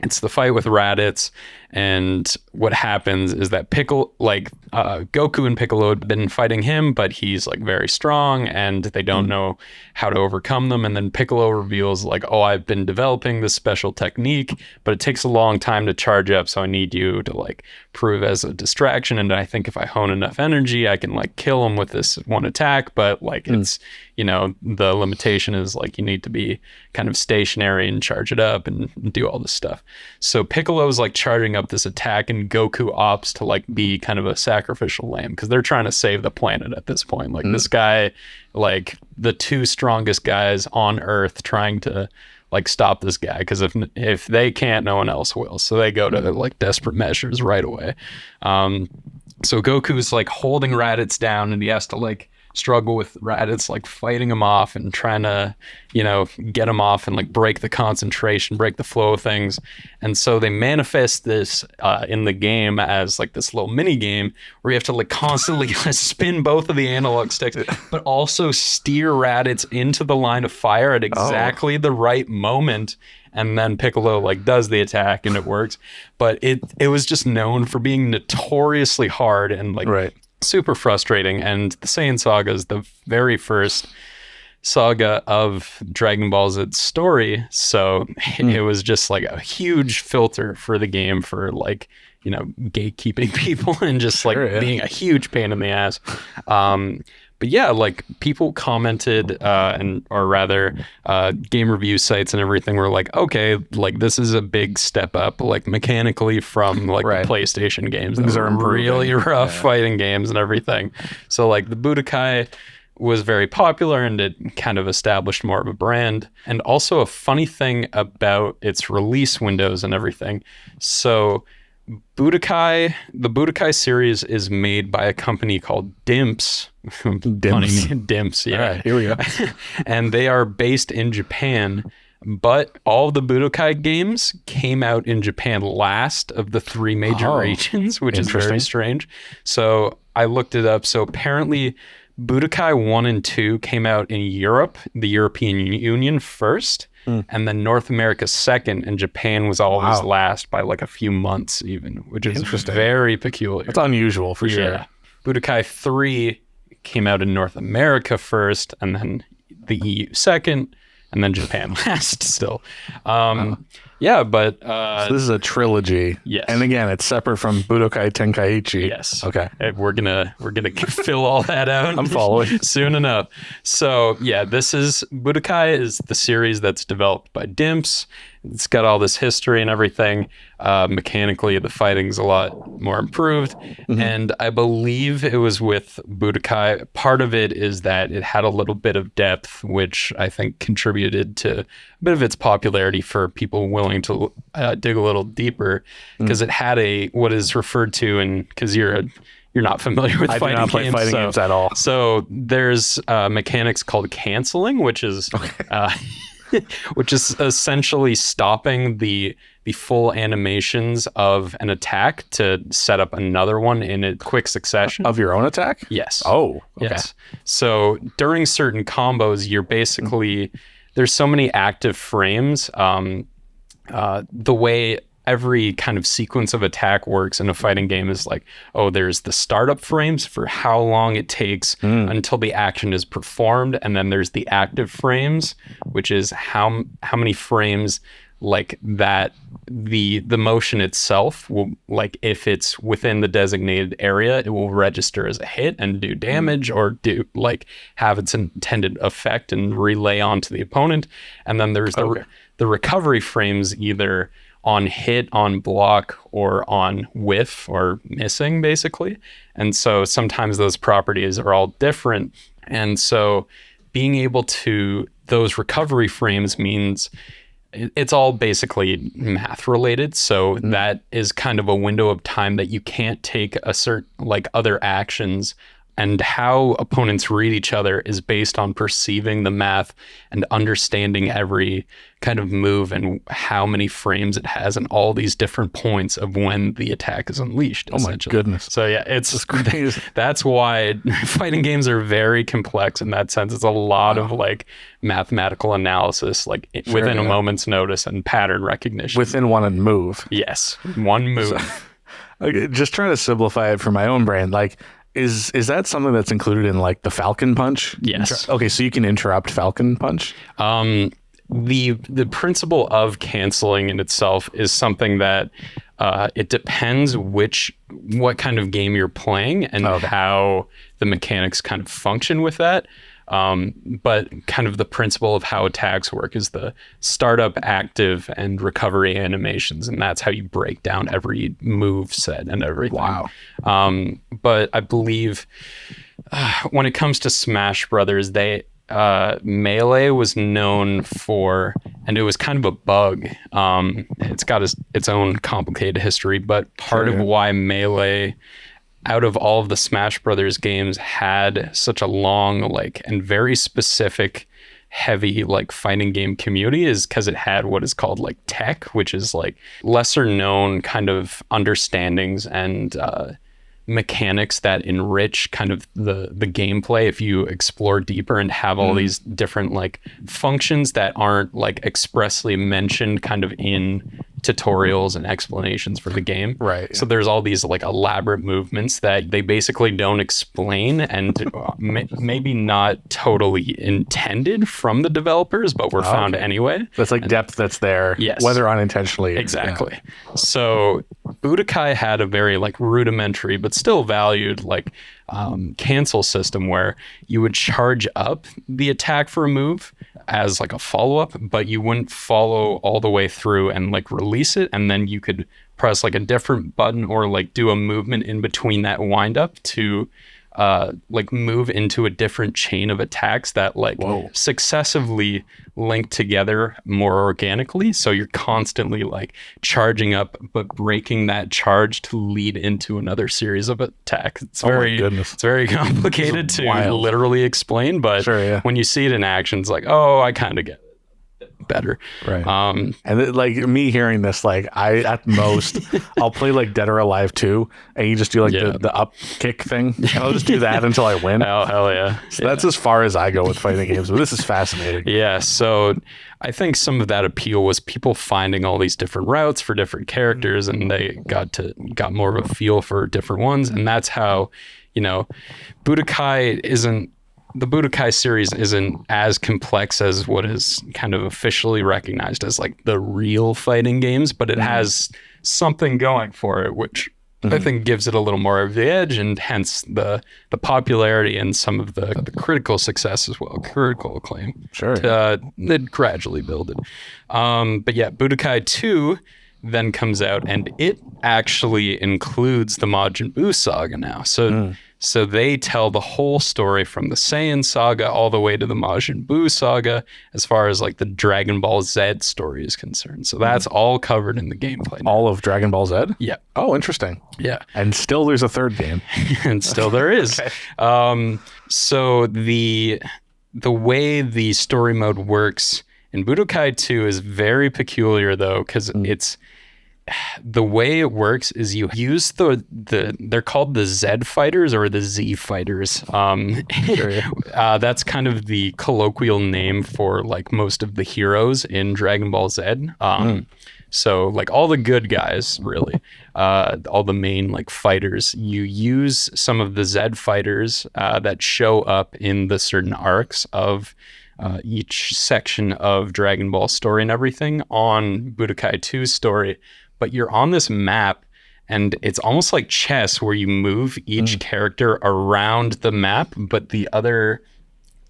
it's the fight with Raditz, and what happens is that Goku and Piccolo had been fighting him, but he's like very strong and they don't know how to overcome them. And then Piccolo reveals like, oh, I've been developing this special technique, but it takes a long time to charge up, so I need you to like prove as a distraction. And I think if I hone enough energy, I can like kill him with this one attack. But like it's, you know, the limitation is like you need to be kind of stationary and charge it up and do all this stuff. So Piccolo's like charging up this attack, and Goku opts to like be kind of a sacrificial lamb because they're trying to save the planet at this point. Like this guy, like the two strongest guys on Earth trying to like stop this guy, because if they can't, no one else will. So they go to like desperate measures right away. So Goku's like holding Raditz down, and he has to like struggle with Raditz, like fighting him off and trying to, you know, get him off and like break the concentration, break the flow of things. And so they manifest this in the game as like this little mini game where you have to like constantly spin both of the analog sticks, but also steer Raditz into the line of fire at exactly the right moment. And then Piccolo like does the attack and it works. But it was just known for being notoriously hard and like super frustrating. And the Saiyan Saga is the very first saga of Dragon Ball Z's story. So it was just like a huge filter for the game for like, you know, gatekeeping people and just like being a huge pain in the ass. But yeah, like people commented or rather game review sites and everything were like, okay, like this is a big step up like mechanically from like the PlayStation games. These are really rough fighting games and everything. So like the Budokai was very popular and it kind of established more of a brand. And also a funny thing about its release windows and everything. So the Budokai series is made by a company called Dimps. Dimps, yeah. All right, here we go. And they are based in Japan, but all the Budokai games came out in Japan last of the 3 major regions, which is very strange. So I looked it up. So apparently Budokai 1 and 2 came out in Europe, the European Union first, and then North America second, and Japan was always last by like a few months even, which is very peculiar. That's unusual for sure. Budokai 3 came out in North America first, and then the EU second, and then Japan last still. Yeah, but so this is a trilogy. Yes. And again, it's separate from Budokai Tenkaichi. Yes. Okay. We're gonna fill all that out. I'm following. Soon enough. So yeah, Budokai is the series that's developed by Dimps. It's got all this history and everything. Mechanically, the fighting's a lot more improved. And I believe it was with Budokai. Part of it is that it had a little bit of depth, which I think contributed to a bit of its popularity for people willing to dig a little deeper, because it had what is referred to, and because you're not familiar with fighting games. I do not play fighting games at all. So there's mechanics called canceling, which is which is essentially stopping the full animations of an attack to set up another one in a quick succession. Of your own attack? Yes. Oh, okay. Yes. So during certain combos, you're basically, there's so many active frames. The way every kind of sequence of attack works in a fighting game is like, there's the startup frames for how long it takes until the action is performed, and then there's the active frames, which is how many frames like that the motion itself will, like if it's within the designated area, it will register as a hit and do damage or do like have its intended effect and relay onto the opponent. And then there's the recovery frames, either on hit, on block, or on whiff or missing, basically. And so sometimes those properties are all different. And so being able to, those recovery frames means it's all basically math related. So that is kind of a window of time that you can't take a certain, like other actions, and how opponents read each other is based on perceiving the math and understanding every kind of move and how many frames it has and all these different points of when the attack is unleashed. Oh my goodness. So yeah, it's crazy. That's why fighting games are very complex in that sense. It's a lot of like mathematical analysis, like within a moment's notice, and pattern recognition. Within one move. Yes, one move. So, okay, just trying to simplify it for my own brain, like, Is that something that's included in like the Falcon Punch? Yes. Okay, so you can interrupt Falcon Punch? The principle of canceling in itself is something that it depends what kind of game you're playing and how the mechanics kind of function with that. But kind of the principle of how attacks work is the startup, active, and recovery animations, and that's how you break down every move set and everything. Wow. But I believe when it comes to Smash Brothers, Melee was known for, and it was kind of a bug. It's got its own complicated history, but part of why Melee out of all of the Smash Brothers games had such a long, like, and very specific, heavy, like, fighting game community is because it had what is called, like, tech, which is, like, lesser known kind of understandings and mechanics that enrich kind of the gameplay if you explore deeper and have all these different, like, functions that aren't, like, expressly mentioned kind of in tutorials and explanations for the game. Right. So there's all these, like, elaborate movements that they basically don't explain, and maybe not totally intended from the developers, but were found anyway. That's like depth that's there, Yes. whether unintentionally. Exactly. So Budokai had a very, like, rudimentary but still valued, like, cancel system where you would charge up the attack for a move as, like, a follow-up, but you wouldn't follow all the way through and, like, release it, and then you could press, like, a different button or, like, do a movement in between that wind-up to like, move into a different chain of attacks that, like, successively link together more organically. So you're constantly, like, charging up but breaking that charge to lead into another series of attacks. It's very complicated to literally explain, but when you see it in action, it's like, oh, I kind of get it better. Right. And like, me hearing this, like, I at most I'll play, like, Dead or Alive 2, and you just do, like, the up kick thing, and I'll just do that until I win. Oh, hell yeah. So that's as far as I go with fighting games, but this is fascinating. Yeah, so I think some of that appeal was people finding all these different routes for different characters, and they got more of a feel for different ones, and that's how, you know, the Budokai series isn't as complex as what is kind of officially recognized as, like, the real fighting games, but it has something going for it, which I think gives it a little more of the edge, and hence the popularity and some of the critical success as well, critical acclaim. Sure. They'd gradually build it. But yeah, Budokai 2 then comes out, and it actually includes the Majin Buu saga now. So they tell the whole story from the Saiyan saga all the way to the Majin Buu saga, as far as, like, the Dragon Ball Z story is concerned. So that's all covered in the gameplay now. All of Dragon Ball Z? Yeah. Oh, interesting. Yeah. And still there's a third game. And still there is. Okay. So the way the story mode works in Budokai 2 is very peculiar, though, because the way it works is you use they're called the Z fighters or the Z fighters. That's kind of the colloquial name for, like, most of the heroes in Dragon Ball Z. So, like, all the good guys, really, all the main, like, fighters, you use some of the Z fighters that show up in the certain arcs of each section of Dragon Ball story and everything on Budokai 2's story. But you're on this map, and it's almost like chess, where you move each character around the map, but the other,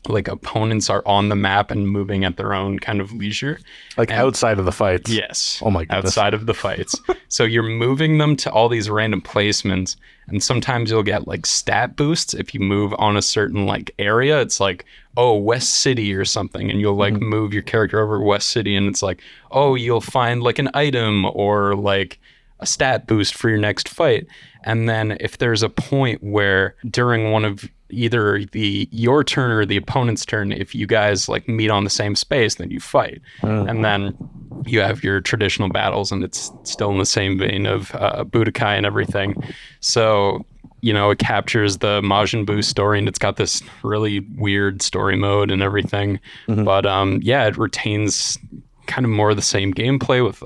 like, opponents are on the map and moving at their own kind of leisure. Like, outside of the fights? Yes. Oh my goodness. Outside of the fights. So you're moving them to all these random placements, and sometimes you'll get, like, stat boosts if you move on a certain, like, area. It's like, oh, West City or something, and you'll, like, move your character over West City, and it's like, oh, you'll find, like, an item or, like, a stat boost for your next fight. And then if there's a point where during one of either your turn or the opponent's turn, if you guys, like, meet on the same space, then you fight. And then you have your traditional battles, and it's still in the same vein of Budokai and everything. So, you know, it captures the Majin Buu story, and it's got this really weird story mode and everything. But yeah, it retains kind of more of the same gameplay with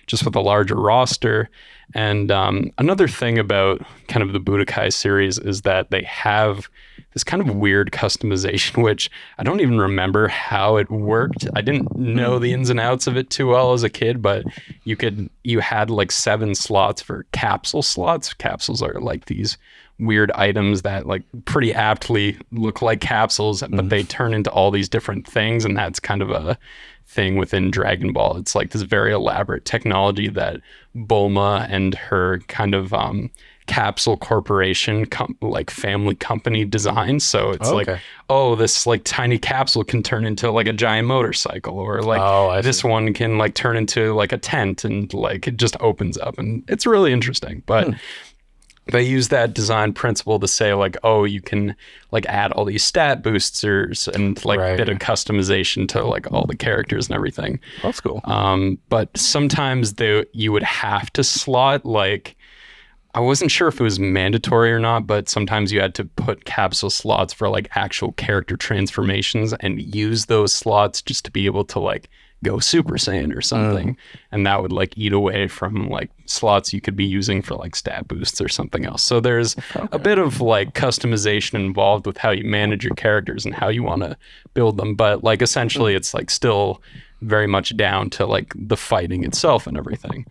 just with a larger roster. And another thing about kind of the Budokai series is that they have this kind of weird customization, which I don't even remember how it worked. I didn't know the ins and outs of it too well as a kid, but you had, like, 7 slots for capsule slots. Capsules are, like, these weird items that, like, pretty aptly look like capsules, but they turn into all these different things, and that's kind of a thing within Dragon Ball. It's like this very elaborate technology that Bulma and her kind of capsule corporation like family company designed. So it's like, oh, this, like, tiny capsule can turn into, like, a giant motorcycle, or, like, this one can, like, turn into, like, a tent, and, like, it just opens up, and it's really interesting. But they use that design principle to say like, oh, you can like add all these stat boosters and like Right. bit of customization to like all the characters and everything. That's cool. But sometimes you would have to slot like, I wasn't sure if it was mandatory or not, but sometimes you had to put capsule slots for like actual character transformations and use those slots just to be able to like go Super Saiyan or something. And that would like eat away from like slots you could be using for like stat boosts or something else. So there's a bit of like customization involved with how you manage your characters and how you want to build them. But like essentially it's like still very much down to like the fighting itself and everything.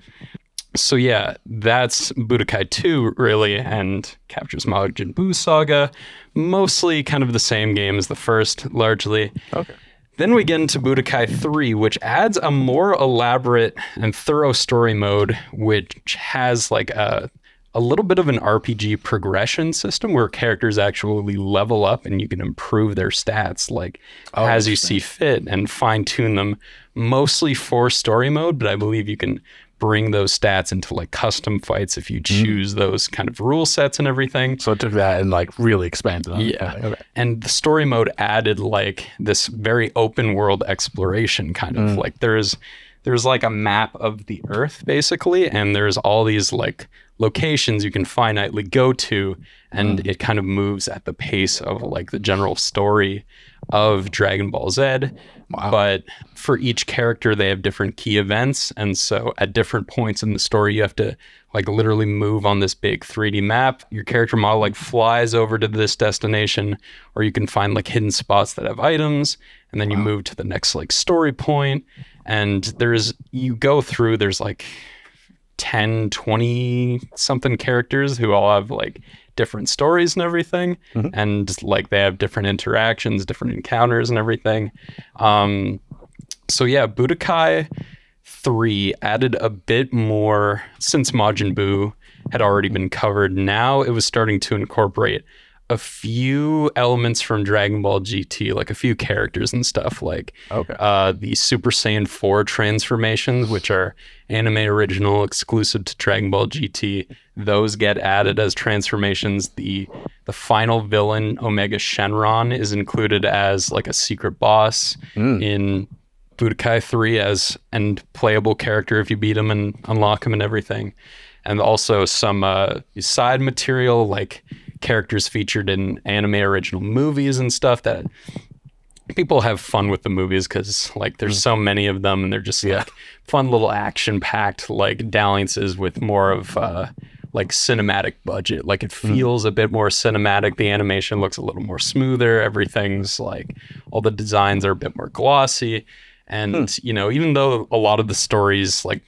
So yeah, that's Budokai 2 really, and captures Majin Buu Saga. Mostly kind of the same game as the first, largely. Okay. Then we get into Budokai 3, which adds a more elaborate and thorough story mode, which has like a little bit of an RPG progression system where characters actually level up and you can improve their stats like as you see fit and fine tune them, mostly for story mode, but I believe you can bring those stats into like custom fights if you choose those kind of rule sets and everything. So it took that and like really expanded on it. Yeah. Okay. And the story mode added like this very open world exploration kind of like there's like a map of the earth basically, and there's all these like locations you can finitely go to, and it kind of moves at the pace of like the general story of Dragon Ball Z. Wow. But for each character they have different key events, and so at different points in the story you have to like literally move on this big 3D map. Your character model like flies over to this destination, or you can find like hidden spots that have items, and then you move to the next like story point. And there's like 10, 20 something characters who all have like different stories and everything. And like they have different interactions, different encounters and everything. So yeah, Budokai 3 added a bit more since Majin Buu had already been covered. Now it was starting to incorporate a few elements from Dragon Ball GT, like a few characters and stuff, like the Super Saiyan 4 transformations, which are anime original exclusive to Dragon Ball GT. Those get added as transformations. The final villain, Omega Shenron, is included as like a secret boss in Budokai 3 as and playable character if you beat him and unlock him and everything. And also some side material like characters featured in anime original movies and stuff that people have fun with the movies because like there's so many of them, and they're just like fun little action packed like dalliances with more of like cinematic budget. Like it feels a bit more cinematic. The animation looks a little more smoother. Everything's like all the designs are a bit more glossy. And you know, even though a lot of the stories like,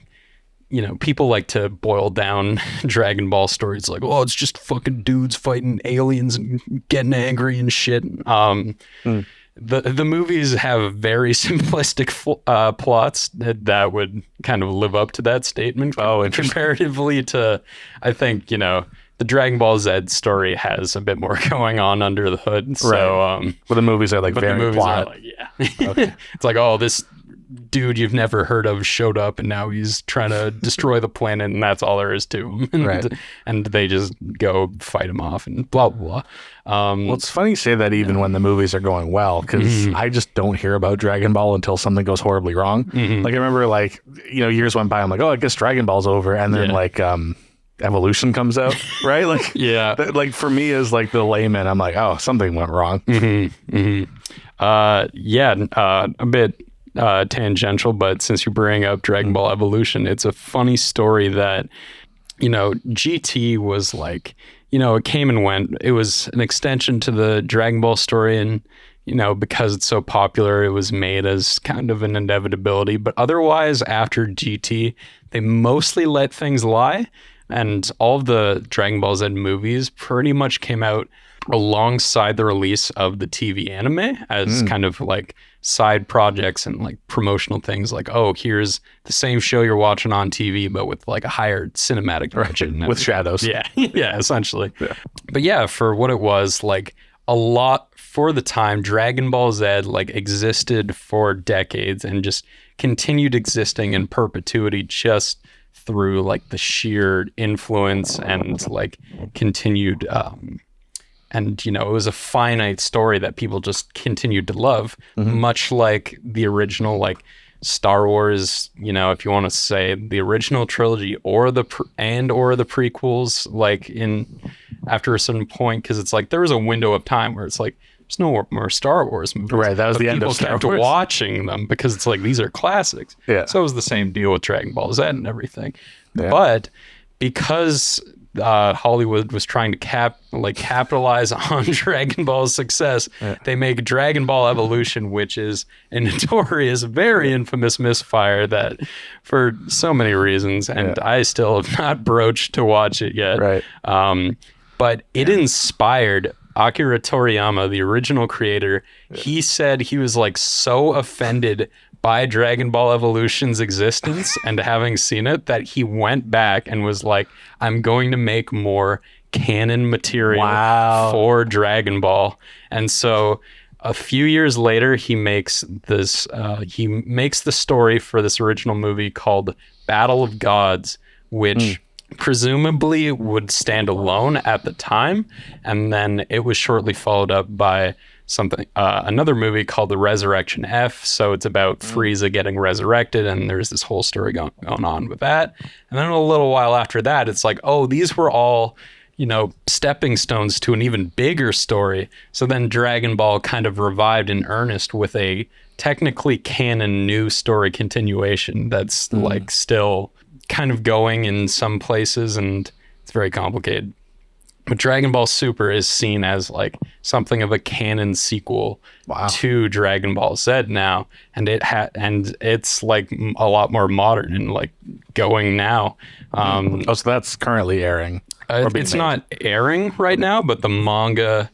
you know, people like to boil down Dragon Ball stories like, oh, it's just fucking dudes fighting aliens and getting angry and shit. The movies have very simplistic plots that would kind of live up to that statement. Comparatively to, I think, you know, the Dragon Ball Z story has a bit more going on under the hood. So, but the movies are like very plot. Like, it's like, oh, this dude you've never heard of showed up and now he's trying to destroy the planet, and that's all there is to him. And they just go fight him off and blah blah blah. Well, it's funny you say that even when the movies are going well, because I just don't hear about Dragon Ball until something goes horribly wrong. Like I remember, like, you know, years went by, I'm like, oh, I guess Dragon Ball's over, and then like Evolution comes out, right? Like like for me as like the layman, I'm like, oh, something went wrong. A bit tangential, but since you bring up Dragon Ball Evolution, it's a funny story that, you know, GT was like, you know, it came and went. It was an extension to the Dragon Ball story, and, you know, because it's so popular, it was made as kind of an inevitability. But otherwise, after GT, they mostly let things lie, and all of the Dragon Ball Z movies pretty much came out alongside the release of the TV anime as kind of like side projects and like promotional things, like, oh, here's the same show you're watching on TV but with like a higher cinematic budget with shadows. Yeah, essentially. But yeah, for what it was, like a lot for the time, Dragon Ball Z like existed for decades and just continued existing in perpetuity just through like the sheer influence and like continued and, you know, it was a finite story that people just continued to love, much like the original, like Star Wars, you know, if you want to say the original trilogy or the prequels, like after a certain point, because it's like there was a window of time where it's like there's no more Star Wars movies. Right, that was the end of Star Wars. People kept watching them because it's like these are classics. Yeah. So it was the same deal with Dragon Ball Z and everything. Yeah. But because Hollywood was trying to capitalize on Dragon Ball's success, they make Dragon Ball Evolution, which is a notorious, very infamous misfire that for so many reasons, and I still have not broached to watch it yet. Right. But it inspired Akira Toriyama, the original creator. He said he was like so offended by Dragon Ball Evolution's existence and having seen it that he went back and was like, I'm going to make more canon material for Dragon Ball. And so a few years later, he makes this, he makes the story for this original movie called Battle of Gods, which presumably would stand alone at the time. And then it was shortly followed up by another movie called The Resurrection F. So it's about Frieza getting resurrected, and there's this whole story going on with that. And then a little while after that, it's like, oh, these were all, you know, stepping stones to an even bigger story. So then Dragon Ball kind of revived in earnest with a technically canon new story continuation that's like still kind of going in some places, and it's very complicated. But Dragon Ball Super is seen as like something of a canon sequel to Dragon Ball Z now, and it's like a lot more modern and like going now. So that's currently airing. It's not airing right now, but the manga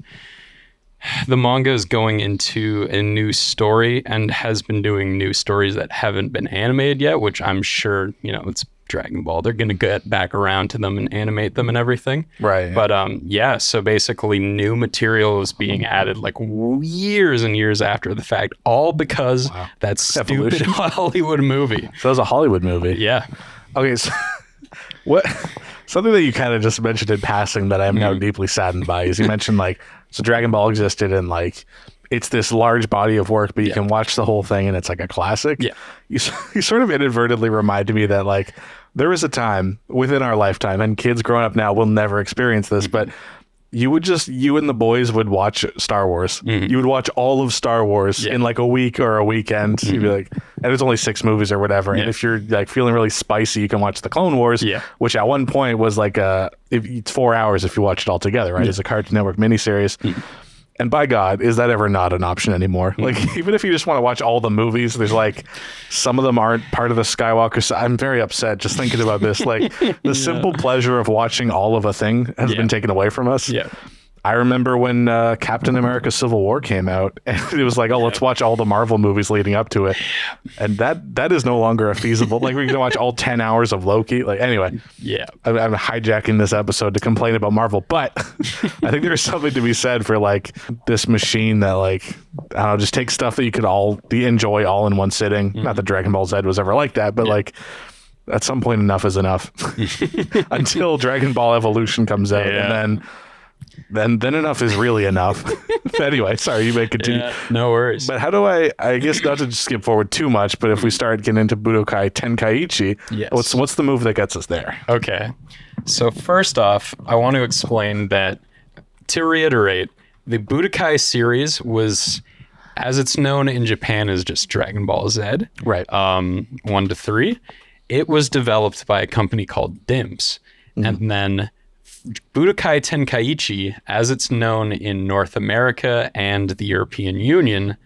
is going into a new story and has been doing new stories that haven't been animated yet, which I'm sure, you know, it's Dragon Ball. They're going to get back around to them and animate them and everything. Right. But so basically new material is being added like years and years after the fact, all because that stupid Hollywood movie. So it was a Hollywood movie. Yeah. Okay, so what something that you kind of just mentioned in passing that I am now deeply saddened by is you mentioned like, so Dragon Ball existed and like it's this large body of work, but you can watch the whole thing and it's like a classic. Yeah. You sort of inadvertently reminded me that like there was a time within our lifetime, and kids growing up now will never experience this, but you and the boys would watch Star Wars. You would watch all of Star Wars in like a week or a weekend. You'd be like, and there's only 6 movies or whatever. And if you're like feeling really spicy, you can watch the Clone Wars, which at one point was like it's 4 hours if you watch it all together, right? It's a Cartoon Network miniseries. And by God, is that ever not an option anymore? Like, even if you just want to watch all the movies, there's like, some of them aren't part of the Skywalker. I'm very upset just thinking about this. Like, the simple pleasure of watching all of a thing has been taken away from us. Yeah. I remember when Captain America Civil War came out, and it was like, oh, let's watch all the Marvel movies leading up to it. And that is no longer a feasible, like we're going to watch all 10 hours of Loki. Like, anyway, I'm hijacking this episode to complain about Marvel, but I think there's something to be said for like this machine that like, I don't know, just takes stuff that you could enjoy all in one sitting. Not that Dragon Ball Z was ever like that, but like, at some point enough is enough until Dragon Ball Evolution comes out, and then enough is really enough. Anyway, sorry, you may continue. No worries. But how do I guess not to skip forward too much, but if we start getting into Budokai Tenkaichi, what's the move that gets us there? Okay. So first off, I want to explain that, to reiterate, the Budokai series was, as it's known in Japan, as just Dragon Ball Z. Right. 1 to 3. It was developed by a company called DIMPS. And then Budokai Tenkaichi, as it's known in North America and the European Union,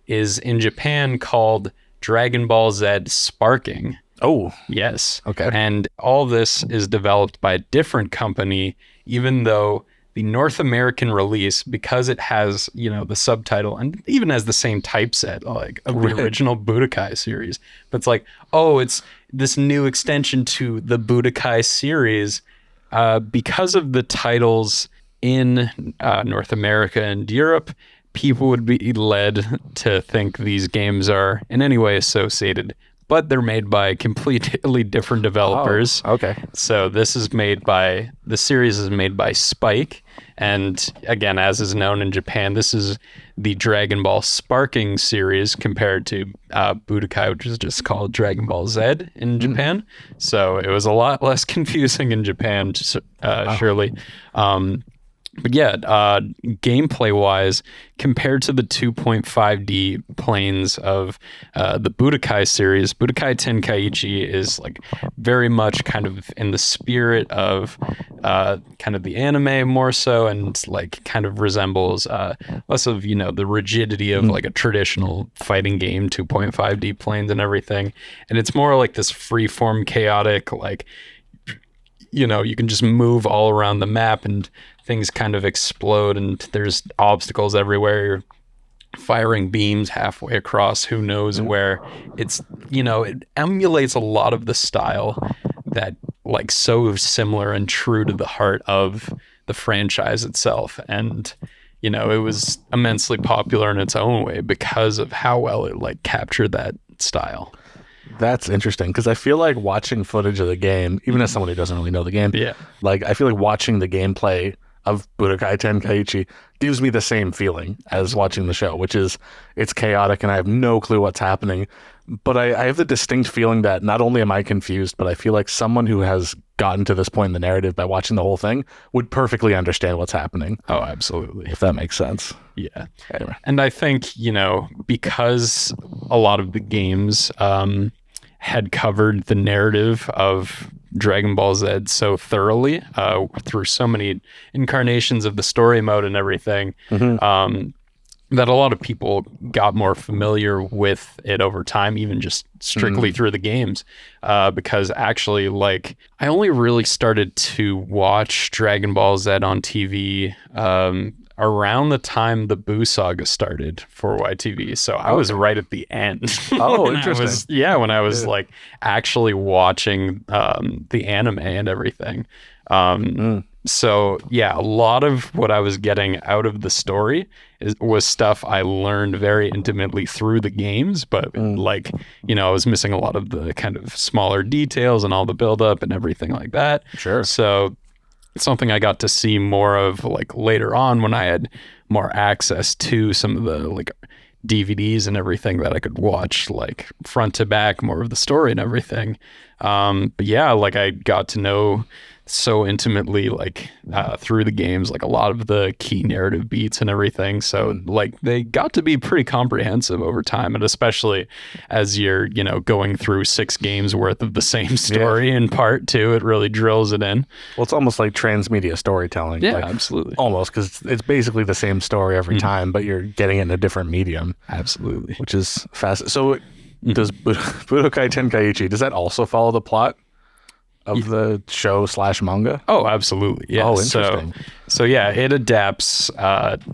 is in Japan called Dragon Ball Z Sparking. Oh. Yes. Okay. And all this is developed by a different company, even though the North American release, because it has, you know, the subtitle and even has the same typeset, like of the original Budokai series. But it's like, oh, it's this new extension to the Budokai series. Because of the titles in North America and Europe, people would be led to think these games are in any way associated. but they're made by completely different developers. Oh, okay. So the series is made by Spike. And again, as is known in Japan, this is the Dragon Ball Sparking series compared to Budokai, which is just called Dragon Ball Z in Japan. So it was a lot less confusing in Japan, surely. But yeah, gameplay wise, compared to the 2.5D planes of the Budokai series, Budokai Tenkaichi is like very much kind of in the spirit of kind of the anime more so, and like kind of resembles less of, you know, the rigidity of like a traditional fighting game, 2.5D planes and everything. And it's more like this freeform, chaotic, like, you know, you can just move all around the map and things kind of explode and there's obstacles everywhere. You're firing beams halfway across who knows where. It's, you know, it emulates a lot of the style that like so similar and true to the heart of the franchise itself. And, you know, it was immensely popular in its own way because of how well it like captured that style. That's interesting because I feel like watching footage of the game, even as someone who doesn't really know the game, like I feel like watching the gameplay of Budokai Tenkaichi gives me the same feeling as watching the show, which is it's chaotic and I have no clue what's happening. But I have the distinct feeling that not only am I confused, but I feel like someone who has gotten to this point in the narrative by watching the whole thing would perfectly understand what's happening. Oh, absolutely. If that makes sense. Yeah. Anyway. And I think, you know, because a lot of the games had covered the narrative of Dragon Ball Z so thoroughly through so many incarnations of the story mode and everything, that a lot of people got more familiar with it over time, even just strictly through the games. Because actually, like, I only really started to watch Dragon Ball Z on TV around the time the Boo Saga started for YTV. So I was right at the end. Oh, interesting. When I was like actually watching the anime and everything. So yeah, a lot of what I was getting out of the story was stuff I learned very intimately through the games, but like, you know, I was missing a lot of the kind of smaller details and all the buildup and everything like that. Sure. So it's something I got to see more of like later on when I had more access to some of the like DVDs and everything that I could watch like front to back, more of the story and everything. But yeah, like I got to know so intimately like through the games, like a lot of the key narrative beats and everything. So like they got to be pretty comprehensive over time, and especially as you're, you know, going through 6 games worth of the same story in part 2, it really drills it in. Well, it's almost like transmedia storytelling. Yeah, like, absolutely. Almost, because it's basically the same story every time, but you're getting it in a different medium. Absolutely. Which is fascinating. So does Budokai Tenkaichi, does that also follow the plot of the show / manga? Oh, absolutely. Yeah. Oh, interesting. So yeah, it adapts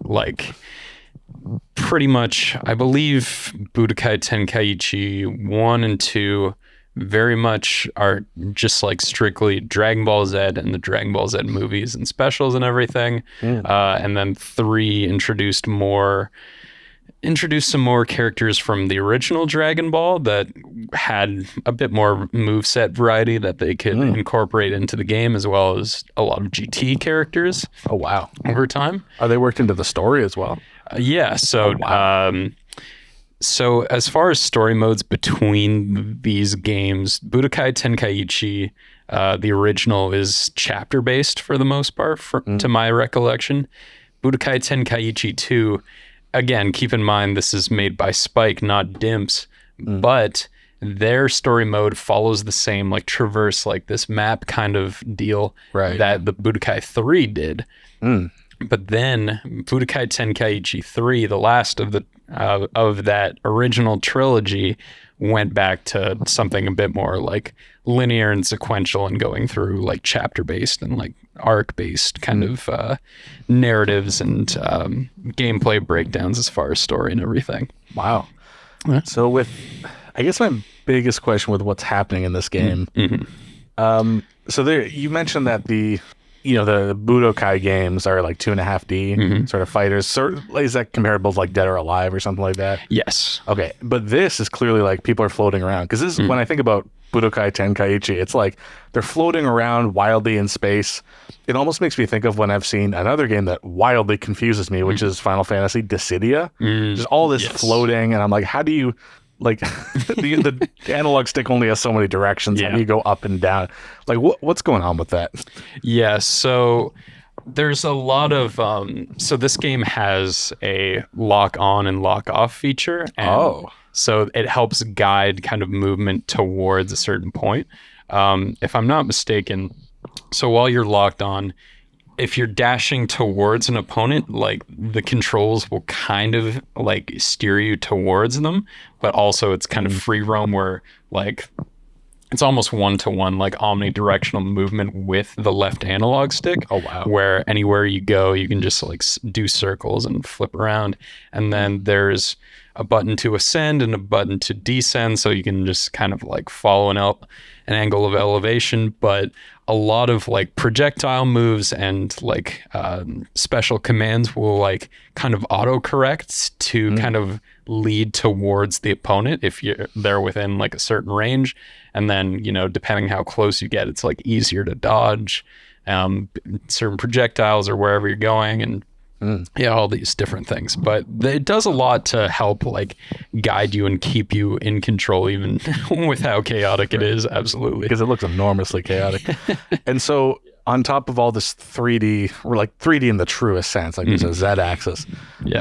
like pretty much, I believe Budokai Tenkaichi 1 and 2 very much are just like strictly Dragon Ball Z and the Dragon Ball Z movies and specials and everything. And then 3 introduced some more characters from the original Dragon Ball that had a bit more moveset variety that they could incorporate into the game, as well as a lot of GT characters. Oh, wow. Over time. Are they worked into the story as well? Yeah. So, so as far as story modes between these games, Budokai Tenkaichi, the original, is chapter based for the most part, to my recollection. Budokai Tenkaichi 2, again, keep in mind this is made by Spike, not Dimps, but their story mode follows the same like traverse, like this map kind of deal that the Budokai 3 did. But then Budokai Tenkaichi 3, the last of that original trilogy, went back to something a bit more like linear and sequential and going through like chapter based and like arc based kind of narratives and gameplay breakdowns as far as story and everything. Wow. So I guess my biggest question with what's happening in this game, so there, you mentioned that the Budokai games are like 2.5D sort of fighters. So is that comparable to like Dead or Alive or something like that? Yes. Okay, but this is clearly like people are floating around, because this is when I think about Budokai Tenkaichi, it's like they're floating around wildly in space. It almost makes me think of when I've seen another game that wildly confuses me, which is Final Fantasy Dissidia. There's all this floating, and I'm like, how do you like the analog stick only has so many directions, and you go up and down. Like what's going on with that? Yeah, so there's a lot of so this game has a lock on and lock off feature, and so it helps guide kind of movement towards a certain point. If I'm not mistaken, so while you're locked on, if you're dashing towards an opponent, like the controls will kind of like steer you towards them, but also it's kind of free roam where like it's almost one-to-one, like omnidirectional movement with the left analog stick. Oh, wow. Where anywhere you go, you can just like do circles and flip around. And then there's a button to ascend and a button to descend, so you can just kind of like follow an angle of elevation. But a lot of like projectile moves and like special commands will like kind of autocorrect to kind of lead towards the opponent if they're within like a certain range. And then, depending how close you get, it's like easier to dodge certain projectiles or wherever you're going, and all these different things. But it does a lot to help like guide you and keep you in control, even with how chaotic it is. Absolutely. Because it looks enormously chaotic. And so on top of all this 3D, we're like 3D in the truest sense, like there's a Z-axis,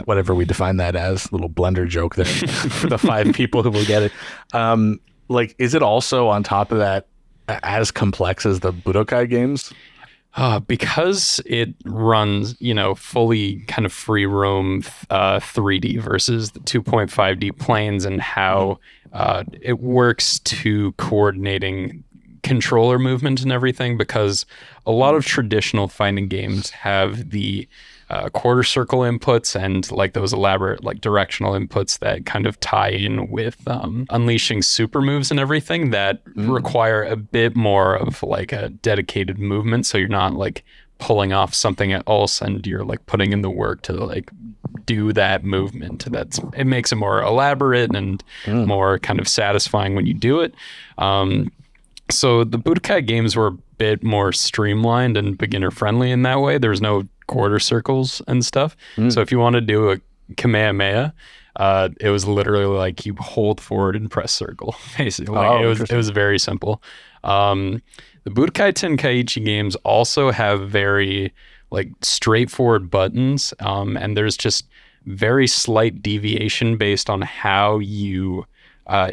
whatever we define that as, little blender joke there for the 5 people who will get it. Like, is it also on top of that as complex as the Budokai games? Because it runs, fully kind of free roam 3D versus the 2.5D planes, and how it works to coordinating controller movement and everything, because a lot of traditional fighting games have the quarter circle inputs and like those elaborate like directional inputs that kind of tie in with unleashing super moves and everything that require a bit more of like a dedicated movement, so you're not like pulling off something else and you're like putting in the work to like do that movement. It makes it more elaborate and more kind of satisfying when you do it. So the Budokai games were a bit more streamlined and beginner friendly in that way. There's no quarter circles and stuff. So if you want to do a Kamehameha, it was literally like you hold forward and press circle, basically. It was very simple. The Budokai Tenkaichi games also have very like straightforward buttons, and there's just very slight deviation based on how you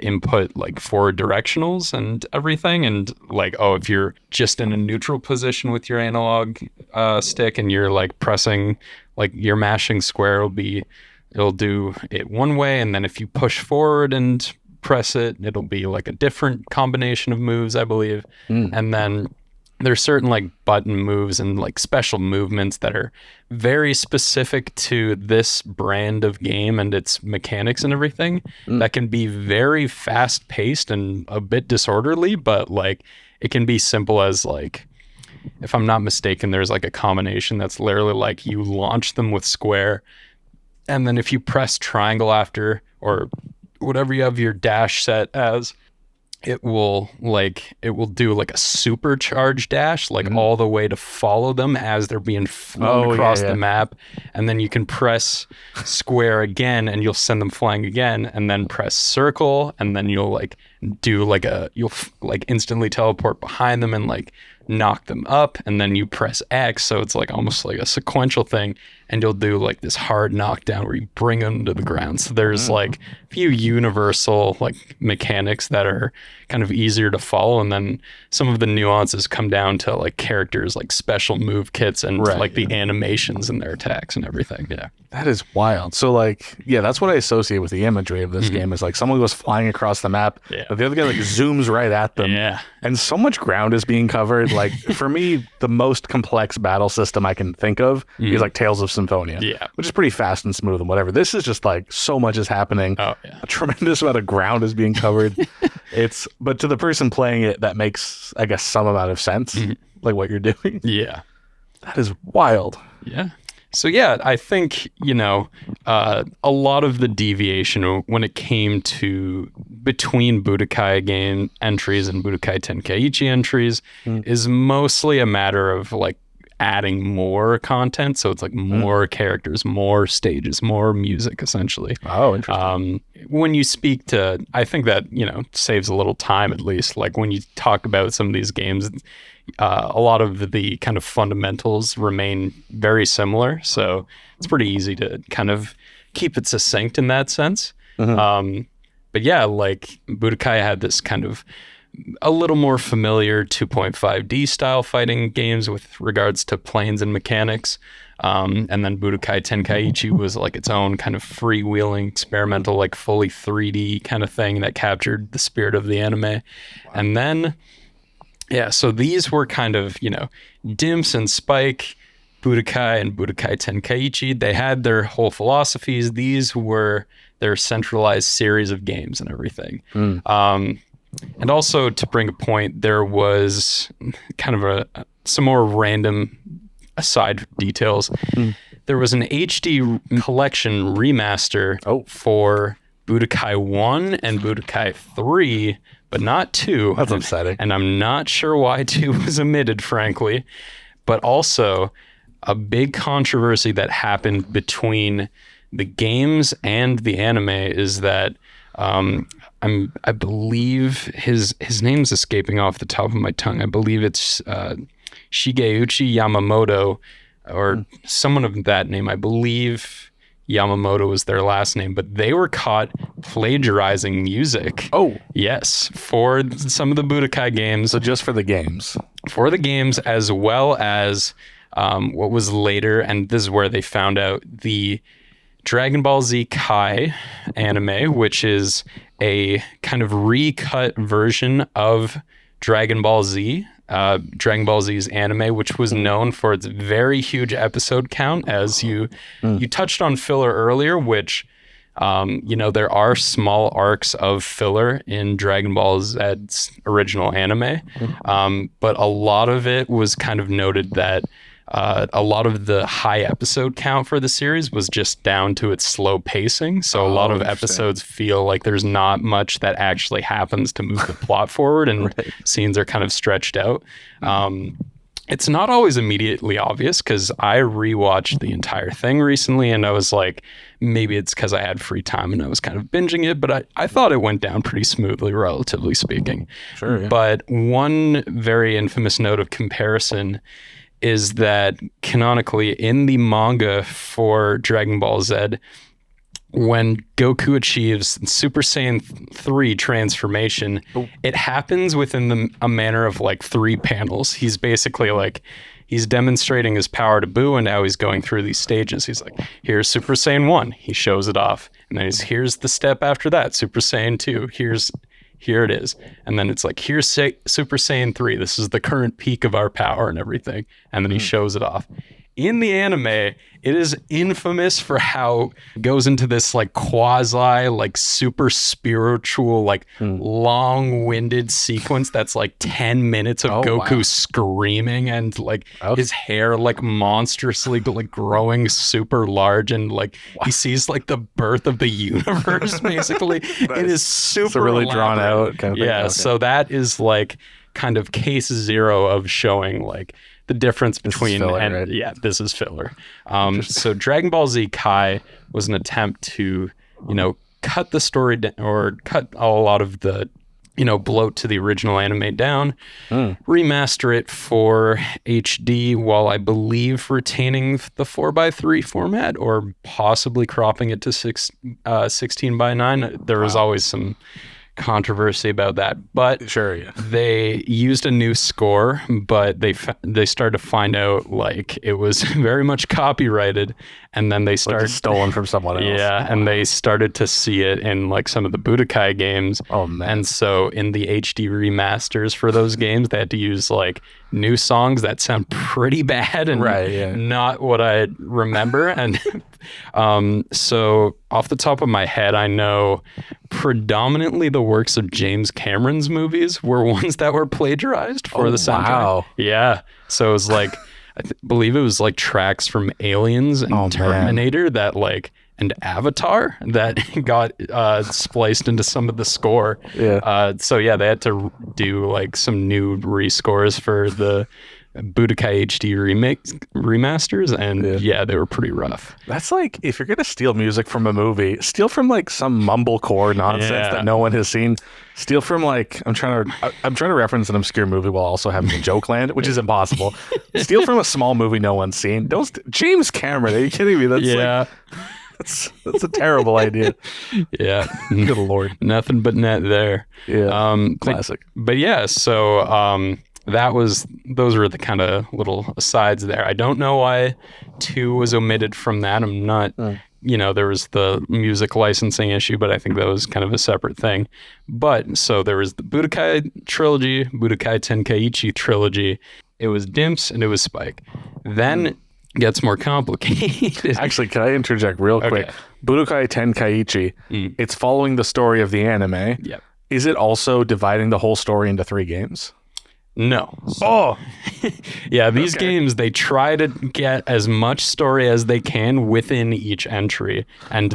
input like forward directionals and everything. And like, if you're just in a neutral position with your analog stick and you're like pressing, like you're mashing square, it'll do it one way, and then if you push forward and press it, it'll be like a different combination of moves, I believe. And then there's certain like button moves and like special movements that are very specific to this brand of game and its mechanics and everything that can be very fast paced and a bit disorderly, but like it can be simple as like, if I'm not mistaken, there's like a combination that's literally like you launch them with square, and then if you press triangle after, or whatever you have your dash set as, it will do like a supercharged dash, like all the way to follow them as they're being flown across the map. And then you can press square again and you'll send them flying again, and then press circle, and then you'll like do like you'll like instantly teleport behind them and like knock them up, and then you press X, so it's like almost like a sequential thing, and you'll do like this hard knockdown where you bring them to the ground. So there's like a few universal like mechanics that are kind of easier to follow, and then some of the nuances come down to like characters, like special move kits and the animations and their attacks and everything. That is wild. So like, that's what I associate with the imagery of this game, is like someone goes flying across the map, but the other guy like zooms right at them, and so much ground is being covered. Like for me, the most complex battle system I can think of is like Tales of Symphonia, which is pretty fast and smooth and whatever. This is just like so much is happening. A tremendous amount of ground is being covered. But to the person playing it, that makes, I guess, some amount of sense, like what you're doing. That is wild. Yeah. So yeah, I think, a lot of the deviation when it came to between Budokai game entries and Budokai Tenkaichi entries is mostly a matter of like adding more content. So it's like more characters, more stages, more music, essentially. Oh, interesting. When you speak to, I think that, saves a little time at least. Like when you talk about some of these games, a lot of the kind of fundamentals remain very similar. So it's pretty easy to kind of keep it succinct in that sense. But yeah, like Budokai had this kind of a little more familiar 2.5D style fighting games with regards to planes and mechanics. And then Budokai Tenkaichi was like its own kind of freewheeling, experimental, like fully 3D kind of thing that captured the spirit of the anime. Wow. And then, yeah, so these were kind of, Dimps and Spike, Budokai and Budokai Tenkaichi. They had their whole philosophies. These were their centralized series of games and everything. And also, to bring a point, there was kind of some more random aside details. There was an HD collection remaster for Budokai 1 and Budokai 3, but not 2. That's upsetting. And I'm not sure why 2 was omitted, frankly. But also, a big controversy that happened between the games and the anime is that I believe his name's escaping off the top of my tongue. I believe it's Shigeuchi Yamamoto or someone of that name. I believe Yamamoto was their last name, but they were caught plagiarizing music. Oh. Yes, for some of the Budokai games. So just for the games. For the games, as well as what was later, and this is where they found out, the Dragon Ball Z Kai anime, which is a kind of recut version of Dragon Ball Z, Dragon Ball Z's anime, which was known for its very huge episode count, as you touched on filler earlier, which, there are small arcs of filler in Dragon Ball Z's original anime, but a lot of it was kind of noted that a lot of the high episode count for the series was just down to its slow pacing. So a lot of episodes feel like there's not much that actually happens to move the plot forward, and scenes are kind of stretched out. It's not always immediately obvious because I rewatched the entire thing recently and I was like, maybe it's because I had free time and I was kind of binging it, but I thought it went down pretty smoothly, relatively speaking. Sure. Yeah. But one very infamous note of comparison is that canonically in the manga for Dragon Ball Z, when Goku achieves Super Saiyan 3 transformation, it happens within a manner of like 3 panels. He's basically like, he's demonstrating his power to Buu, and now he's going through these stages. He's like, here's Super Saiyan 1. He shows it off. And then here's the step after that, Super Saiyan 2. Here it is. And then it's like, here's Super Saiyan 3. This is the current peak of our power and everything. And then he shows it off. In the anime, it is infamous for how it goes into this like quasi, like super spiritual, like long-winded sequence that's like 10 minutes of Goku screaming and like his hair like monstrously like growing super large, and like he sees like the birth of the universe basically. It is super it's a really elaborate. Drawn out kind of thing. Yeah, okay. So that is like kind of case 0 of showing like the difference between filler, and right? Yeah, this is filler. So Dragon Ball Z Kai was an attempt to, cut the story or cut a lot of the, bloat to the original anime down, remaster it for HD while I believe retaining the 4:3 format or possibly cropping it to 16:9. There was always some controversy about that, but sure, yeah. They used a new score, but they started to find out like it was very much copyrighted, and then they started stolen from someone else. Yeah, and they started to see it in like some of the Budokai games. Oh man! And so in the HD remasters for those games, they had to use like new songs that sound pretty bad and not what I remember. And so off the top of my head, I know predominantly the works of James Cameron's movies were ones that were plagiarized for the soundtrack. Wow. Yeah. So it was like believe it was like tracks from Aliens and Terminator that like, and Avatar that got spliced into some of the score. So yeah, they had to do like some new rescores for the Budokai HD remasters, and yeah, they were pretty rough. That's like, if you're gonna steal music from a movie, steal from like some mumblecore nonsense that no one has seen. Steal from like, I'm trying to reference an obscure movie while also having a joke land, which is impossible. Steal from a small movie no one's seen. James Cameron, are you kidding me? That's like, that's a terrible idea. Yeah. Good Lord. Nothing but net there. Yeah. Classic. But yeah, so those were the kind of little asides there. I don't know why 2 was omitted from that. I'm not, there was the music licensing issue, but I think that was kind of a separate thing. But so there was the Budokai trilogy, Budokai Tenkaichi trilogy. It was Dimps and it was Spike. Then gets more complicated. Actually, can I interject real quick? Budokai Tenkaichi, it's following the story of the anime. Yep. Is it also dividing the whole story into 3 games? No. Oh! Yeah, these games, they try to get as much story as they can within each entry, and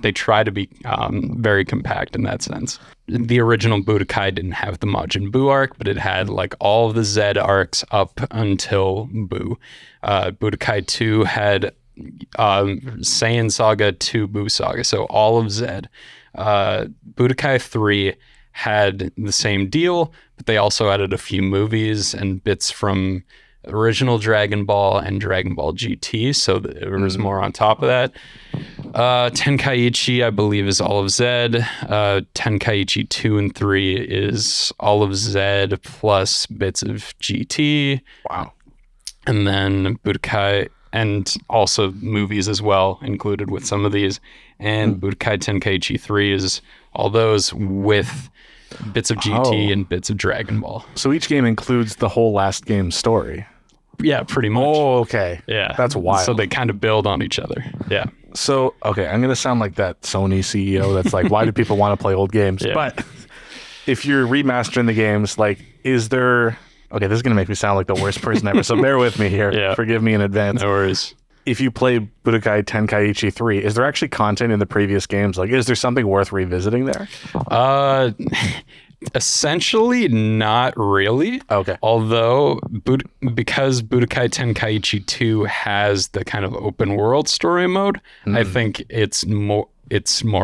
they try to be very compact in that sense. The original Budokai didn't have the Majin Buu arc, but it had like all of the Z arcs up until Buu. Budokai 2 had Saiyan Saga to Buu Saga, so all of Z. Budokai 3 had the same deal, but they also added a few movies and bits from original Dragon Ball and Dragon Ball GT, so there was more on top of that. Tenkaichi, I believe, is all of Z. Tenkaichi 2 and 3 is all of Z plus bits of GT. Wow. And then Budokai, and also movies as well, included with some of these. And Budokai Tenkaichi 3 is all those with bits of GT and bits of Dragon Ball. So each game includes the whole last game's story? Yeah, pretty much. Oh, okay. Yeah. That's wild. So they kind of build on each other. Yeah. So, okay, I'm going to sound like that Sony CEO that's like, why do people want to play old games? Yeah. But if you're remastering the games, like, is there... Okay, this is going to make me sound like the worst person ever, so bear with me here. Yeah. Forgive me in advance. No worries. If you play Budokai Tenkaichi 3, is there actually content in the previous games? Like, is there something worth revisiting there? Essentially, not really. Okay. Although, because Budokai Tenkaichi 2 has the kind of open world story mode, I think it's more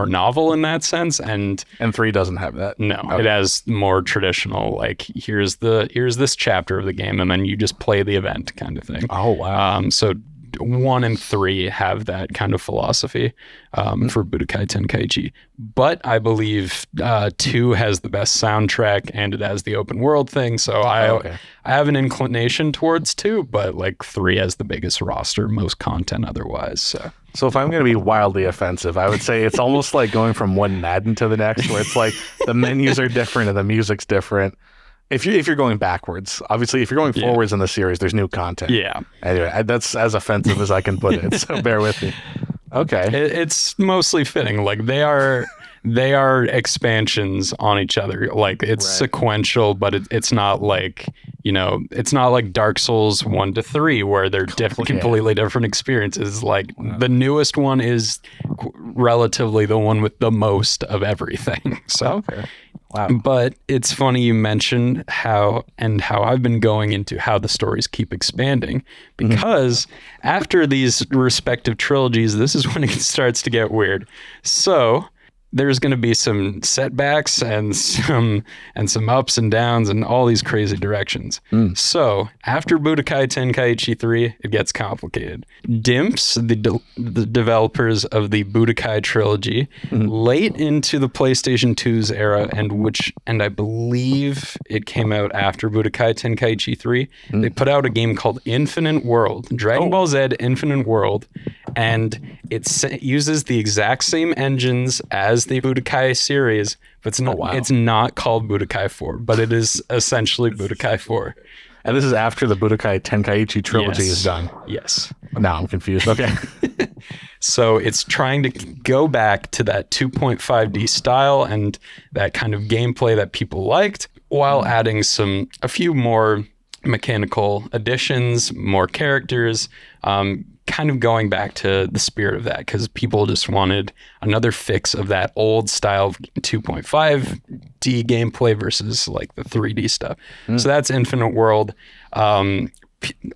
novel in that sense, and 3 doesn't have that. No, it has more traditional, like here's this chapter of the game, and then you just play the event kind of thing. Oh wow. So 1 and 3 have that kind of philosophy for Budokai Tenkaichi, but I believe 2 has the best soundtrack and it has the open world thing. So I have an inclination towards 2, but like 3 has the biggest roster, most content otherwise. So if I'm going to be wildly offensive, I would say it's almost like going from one Madden to the next, where it's like the menus are different and the music's different. If you're going backwards, obviously, if you're going forwards in the series, there's new content. Yeah. Anyway, that's as offensive as I can put it. So bear with me. Okay. It's mostly fitting. Like they are expansions on each other. Like it's sequential, but it's not like, it's not like Dark Souls 1 to 3 where they're completely different experiences. Like the newest one is relatively the one with the most of everything. So. Okay. Wow. But it's funny you mentioned how I've been going into how the stories keep expanding, because after these respective trilogies, this is when it starts to get weird. So there's going to be some setbacks and some ups and downs and all these crazy directions. So after Budokai Tenkaichi 3, it gets complicated. Dimps, the developers of the Budokai trilogy, late into the PlayStation 2's era, and I believe it came out after Budokai Tenkaichi 3, they put out a game called Infinite World, Dragon Ball Z Infinite World, and it uses the exact same engines as the Budokai series, but it's not called Budokai 4, but it is essentially Budokai 4. And this is after the Budokai Tenkaichi trilogy is done. Yes. Now I'm confused. Okay. So it's trying to go back to that 2.5D style and that kind of gameplay that people liked, while adding a few more mechanical additions, more characters, kind of going back to the spirit of that, because people just wanted another fix of that old style 2.5D gameplay versus like the 3D stuff. So that's Infinite World.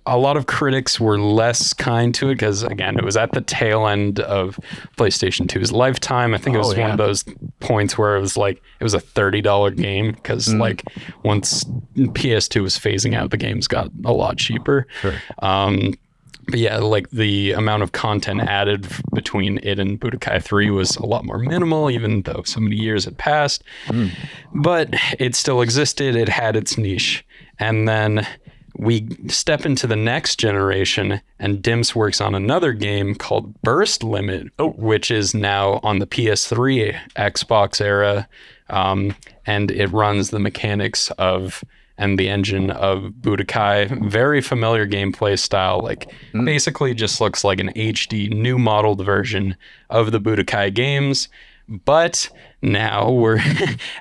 A lot of critics were less kind to it because, again, it was at the tail end of PlayStation 2's lifetime. I think it was one of those points where it was like it was a $30 game because like once PS2 was phasing out, the games got a lot cheaper. Sure. But yeah, like the amount of content added between it and Budokai 3 was a lot more minimal, even though so many years had passed. But it still existed. It had its niche. And then we step into the next generation, and Dimps works on another game called Burst Limit, which is now on the PS3 Xbox era, and it runs the mechanics of and the engine of Budokai. Very familiar gameplay style, like basically just looks like an HD new modeled version of the Budokai games. But now we're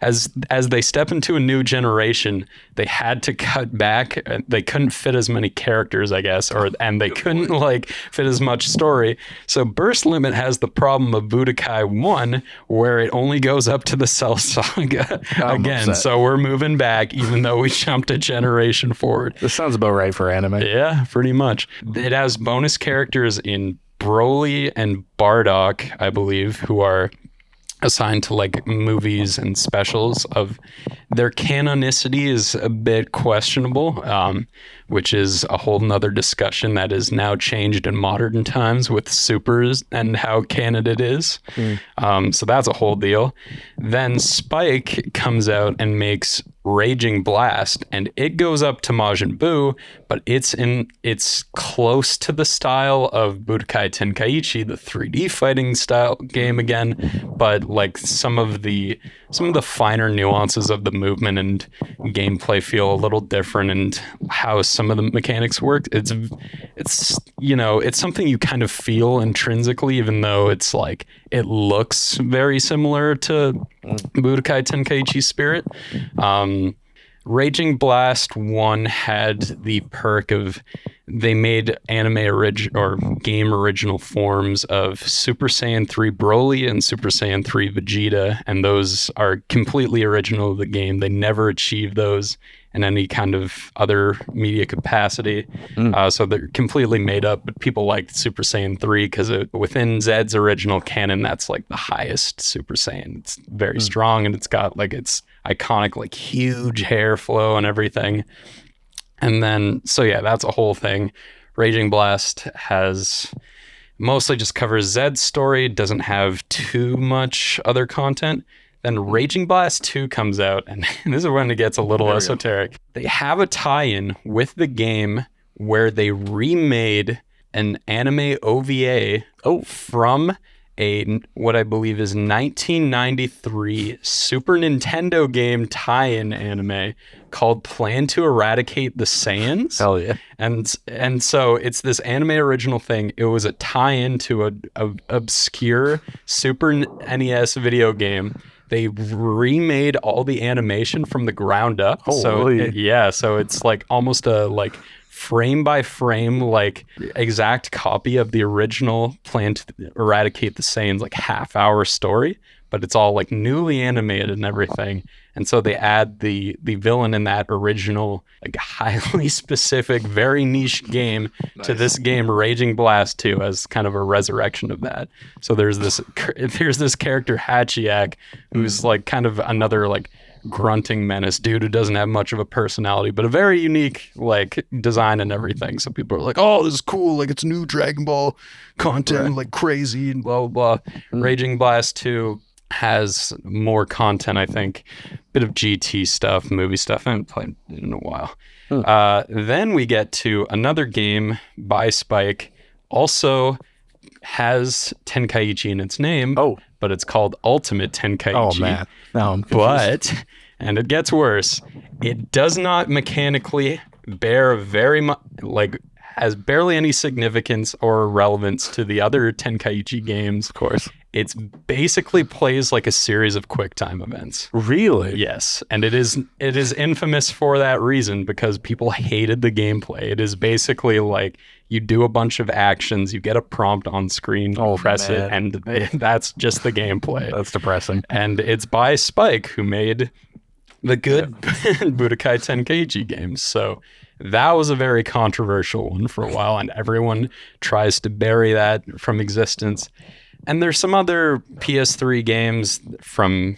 as they step into a new generation, they had to cut back. They couldn't fit as many characters, I guess, and they couldn't like fit as much story. So Burst Limit has the problem of Budokai 1, where it only goes up to the Cell Saga again. So we're moving back, even though we jumped a generation forward. This sounds about right for anime. Yeah, pretty much. It has bonus characters in Broly and Bardock, I believe, who are assigned to like movies and specials. Of their canonicity is a bit questionable, which is a whole nother discussion that is now changed in modern times with supers and how canon it is. So that's a whole deal. Then Spike comes out and makes Raging Blast, and it goes up to Majin Buu, but it's close to the style of Budokai Tenkaichi, the 3D fighting style game again, but like some of the finer nuances of the movement and gameplay feel a little different, and how some of the mechanics work. It's something you kind of feel intrinsically, even though it's like it looks very similar to Budokai Tenkaichi spirit. Raging Blast 1 had the perk of they made game original forms of Super Saiyan 3 Broly and Super Saiyan 3 Vegeta, and those are completely original to the game. They never achieved those in any kind of other media capacity. So they're completely made up, but people liked Super Saiyan 3 because within Zed's original canon, that's like the highest Super Saiyan. It's very strong, and it's got like its iconic like huge hair flow and everything. And then, so yeah, that's a whole thing. Raging Blast mostly just covers Zed's story, doesn't have too much other content. Then Raging Blast 2 comes out, and this is when it gets a little esoteric. They have a tie-in with the game where they remade an anime OVA from what I believe is 1993 Super Nintendo game tie-in anime called Plan to Eradicate the Saiyans. Hell yeah. And so it's this anime original thing. It was a tie-in to a obscure Super NES video game. They remade all the animation from the ground up. Holy. So it's like almost a like frame by frame, like exact copy of the original Plan to Eradicate the Saiyans, like half-hour story, but it's all like newly animated and everything. And so they add the villain in that original, like highly specific, very niche game to this game, Raging Blast 2, as kind of a resurrection of that. So there's this character Hachiak, who's like kind of another like grunting menace dude who doesn't have much of a personality, but a very unique like design and everything. So people are like, oh, this is cool, like it's new Dragon Ball content, like crazy and blah blah blah. Raging Blast 2 has more content, I think, bit of GT stuff, movie stuff. I haven't played it in a while. Then we get to another game by Spike, also has Tenkaichi in its name, but it's called Ultimate Tenkaichi. Oh man, now I'm confused. And it gets worse, it does not mechanically bear very much, like has barely any significance or relevance to the other Tenkaichi games. Of course. It's basically plays like a series of QuickTime events. Really? Yes, and it is infamous for that reason because people hated the gameplay. It is basically like you do a bunch of actions, you get a prompt on screen, press it, and that's just the gameplay. That's depressing. And it's by Spike, who made the good Budokai Tenkaichi games. So that was a very controversial one for a while, and everyone tries to bury that from existence. And there's some other PS3 games from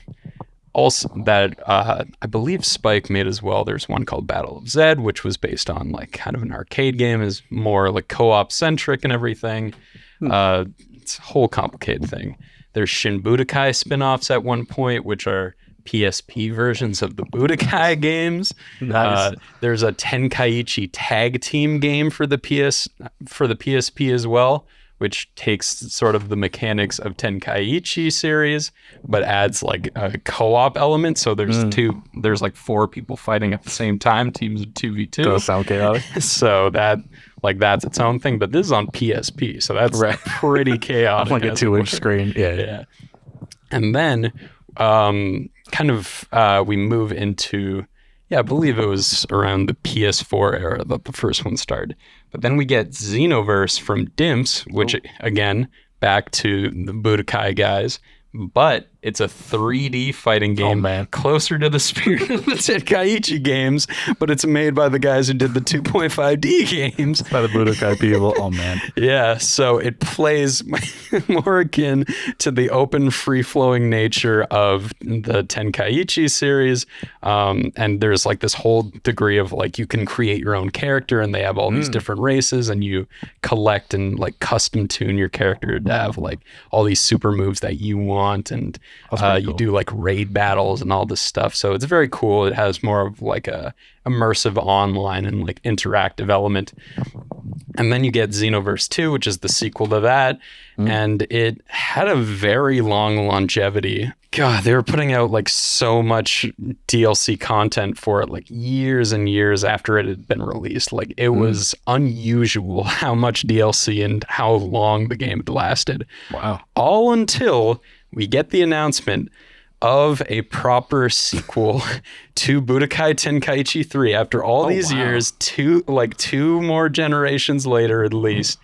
also that I believe Spike made as well. There's one called Battle of Zed, which was based on like kind of an arcade game, is more like co-op centric and everything. It's a whole complicated thing. There's Shin Budokai spin-offs at one point, which are PSP versions of the Budokai games. Nice. There's a Tenkaichi tag team game for the PSP as well, which takes sort of the mechanics of Tenkaichi series, but adds like a co-op element. So there's like 4 people fighting at the same time, teams of 2v2. Does sound chaotic. So that's its own thing, but this is on PSP, so that's pretty chaotic. Like a 2-inch screen. Yeah. And then we move into, I believe it was around the PS4 era that the first one started. But then we get Xenoverse from Dimps, which, again, back to the Budokai guys. But it's a 3D fighting game, closer to the spirit of the Tenkaichi games, but it's made by the guys who did the 2.5D games. By the Budokai people. Oh, man. Yeah, so it plays more akin to the open, free-flowing nature of the Tenkaichi series. And there's like this whole degree of like you can create your own character, and they have all these different races, and you collect and like custom tune your character to have like all these super moves that you want, and you do like raid battles and all this stuff. So it's very cool. It has more of like a immersive online and like interactive element. And then you get Xenoverse 2, which is the sequel to that. And it had a very long longevity. God, they were putting out like so much DLC content for it, like years and years after it had been released. Like it was unusual how much DLC and how long the game had lasted. Wow. All until we get the announcement of a proper sequel to Budokai Tenkaichi 3 after all these years, two more generations later at least.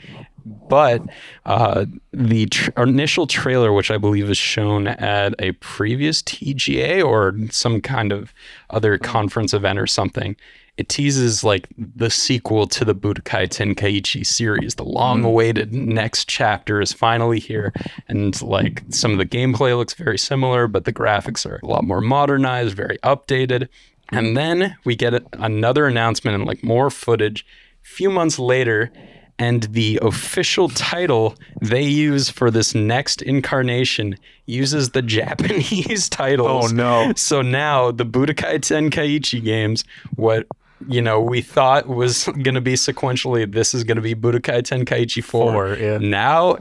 But the initial trailer, which I believe is shown at a previous TGA or some kind of other conference event or something, it teases like the sequel to the Budokai Tenkaichi series. The long-awaited next chapter is finally here, and like some of the gameplay looks very similar, but the graphics are a lot more modernized, very updated. And then we get another announcement and like more footage a few months later, and the official title they use for this next incarnation uses the Japanese titles. Oh no. So now the Budokai Tenkaichi games, what we thought was going to be sequentially, this is going to be Budokai Tenkaichi 4. Now,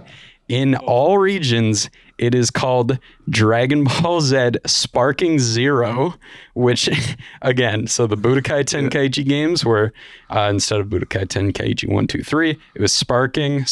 in all regions, it is called Dragon Ball Z Sparking Zero, which, again, so the Budokai Tenkaichi games were, instead of Budokai Tenkaichi 1, 2, 3, it was Sparking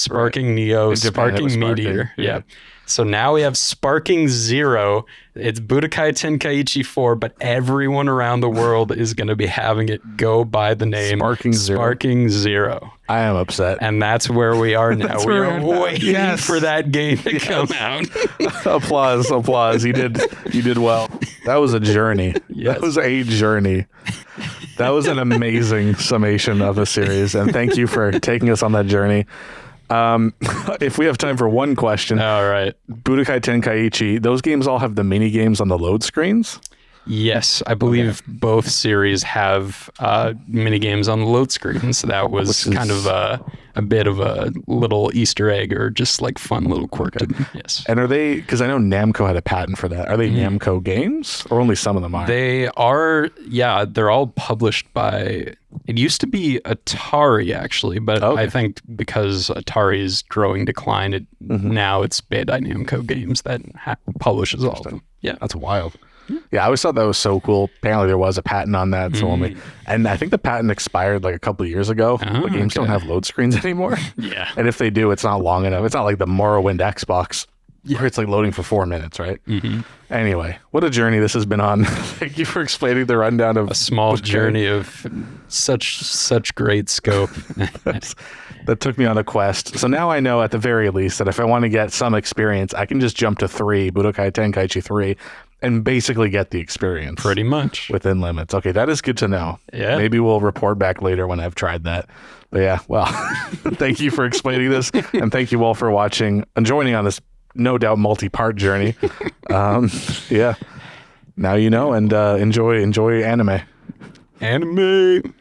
Neo, Sparking Meteor. Yeah. So now we have Sparking Zero. It's Budokai Tenkaichi 4, but everyone around the world is going to be having it go by the name Sparking Zero. I am upset. And that's where we are now. We are waiting for that game to come out. Applause. You did well. That was a journey. That was a journey. That was an amazing summation of the series. And thank you for taking us on that journey. If we have time for one question. All right. Budokai Tenkaichi, those games all have the mini games on the load screens? Yes, I believe both series have mini games on the load screen. So that was kind of a bit of a little Easter egg or just like fun little quirk. Yes. And are they, because I know Namco had a patent for that. Are they Namco games or only some of them are? They are, they're all published by, it used to be Atari actually, but I think because Atari's growing decline, now it's Bandai Namco Games that publishes all of them. Yeah. That's wild. Yeah, I always thought that was so cool. Apparently there was a patent on that. So and I think the patent expired like a couple of years ago. But games don't have load screens anymore. Yeah. And if they do, it's not long enough. It's not like the Morrowind Xbox where it's like loading for 4 minutes, right? Anyway, what a journey this has been on. Thank you for explaining the rundown of A small journey of such great scope. that took me on a quest. So now I know at the very least that if I want to get some experience, I can just jump to 3, Budokai Tenkaichi 3, and basically get the experience. Pretty much. Within limits. Okay, that is good to know. Yeah. Maybe we'll report back later when I've tried that. But yeah, well, thank you for explaining this. And thank you all for watching and joining on this no doubt multi-part journey. Yeah. Now you know, and enjoy anime. Anime.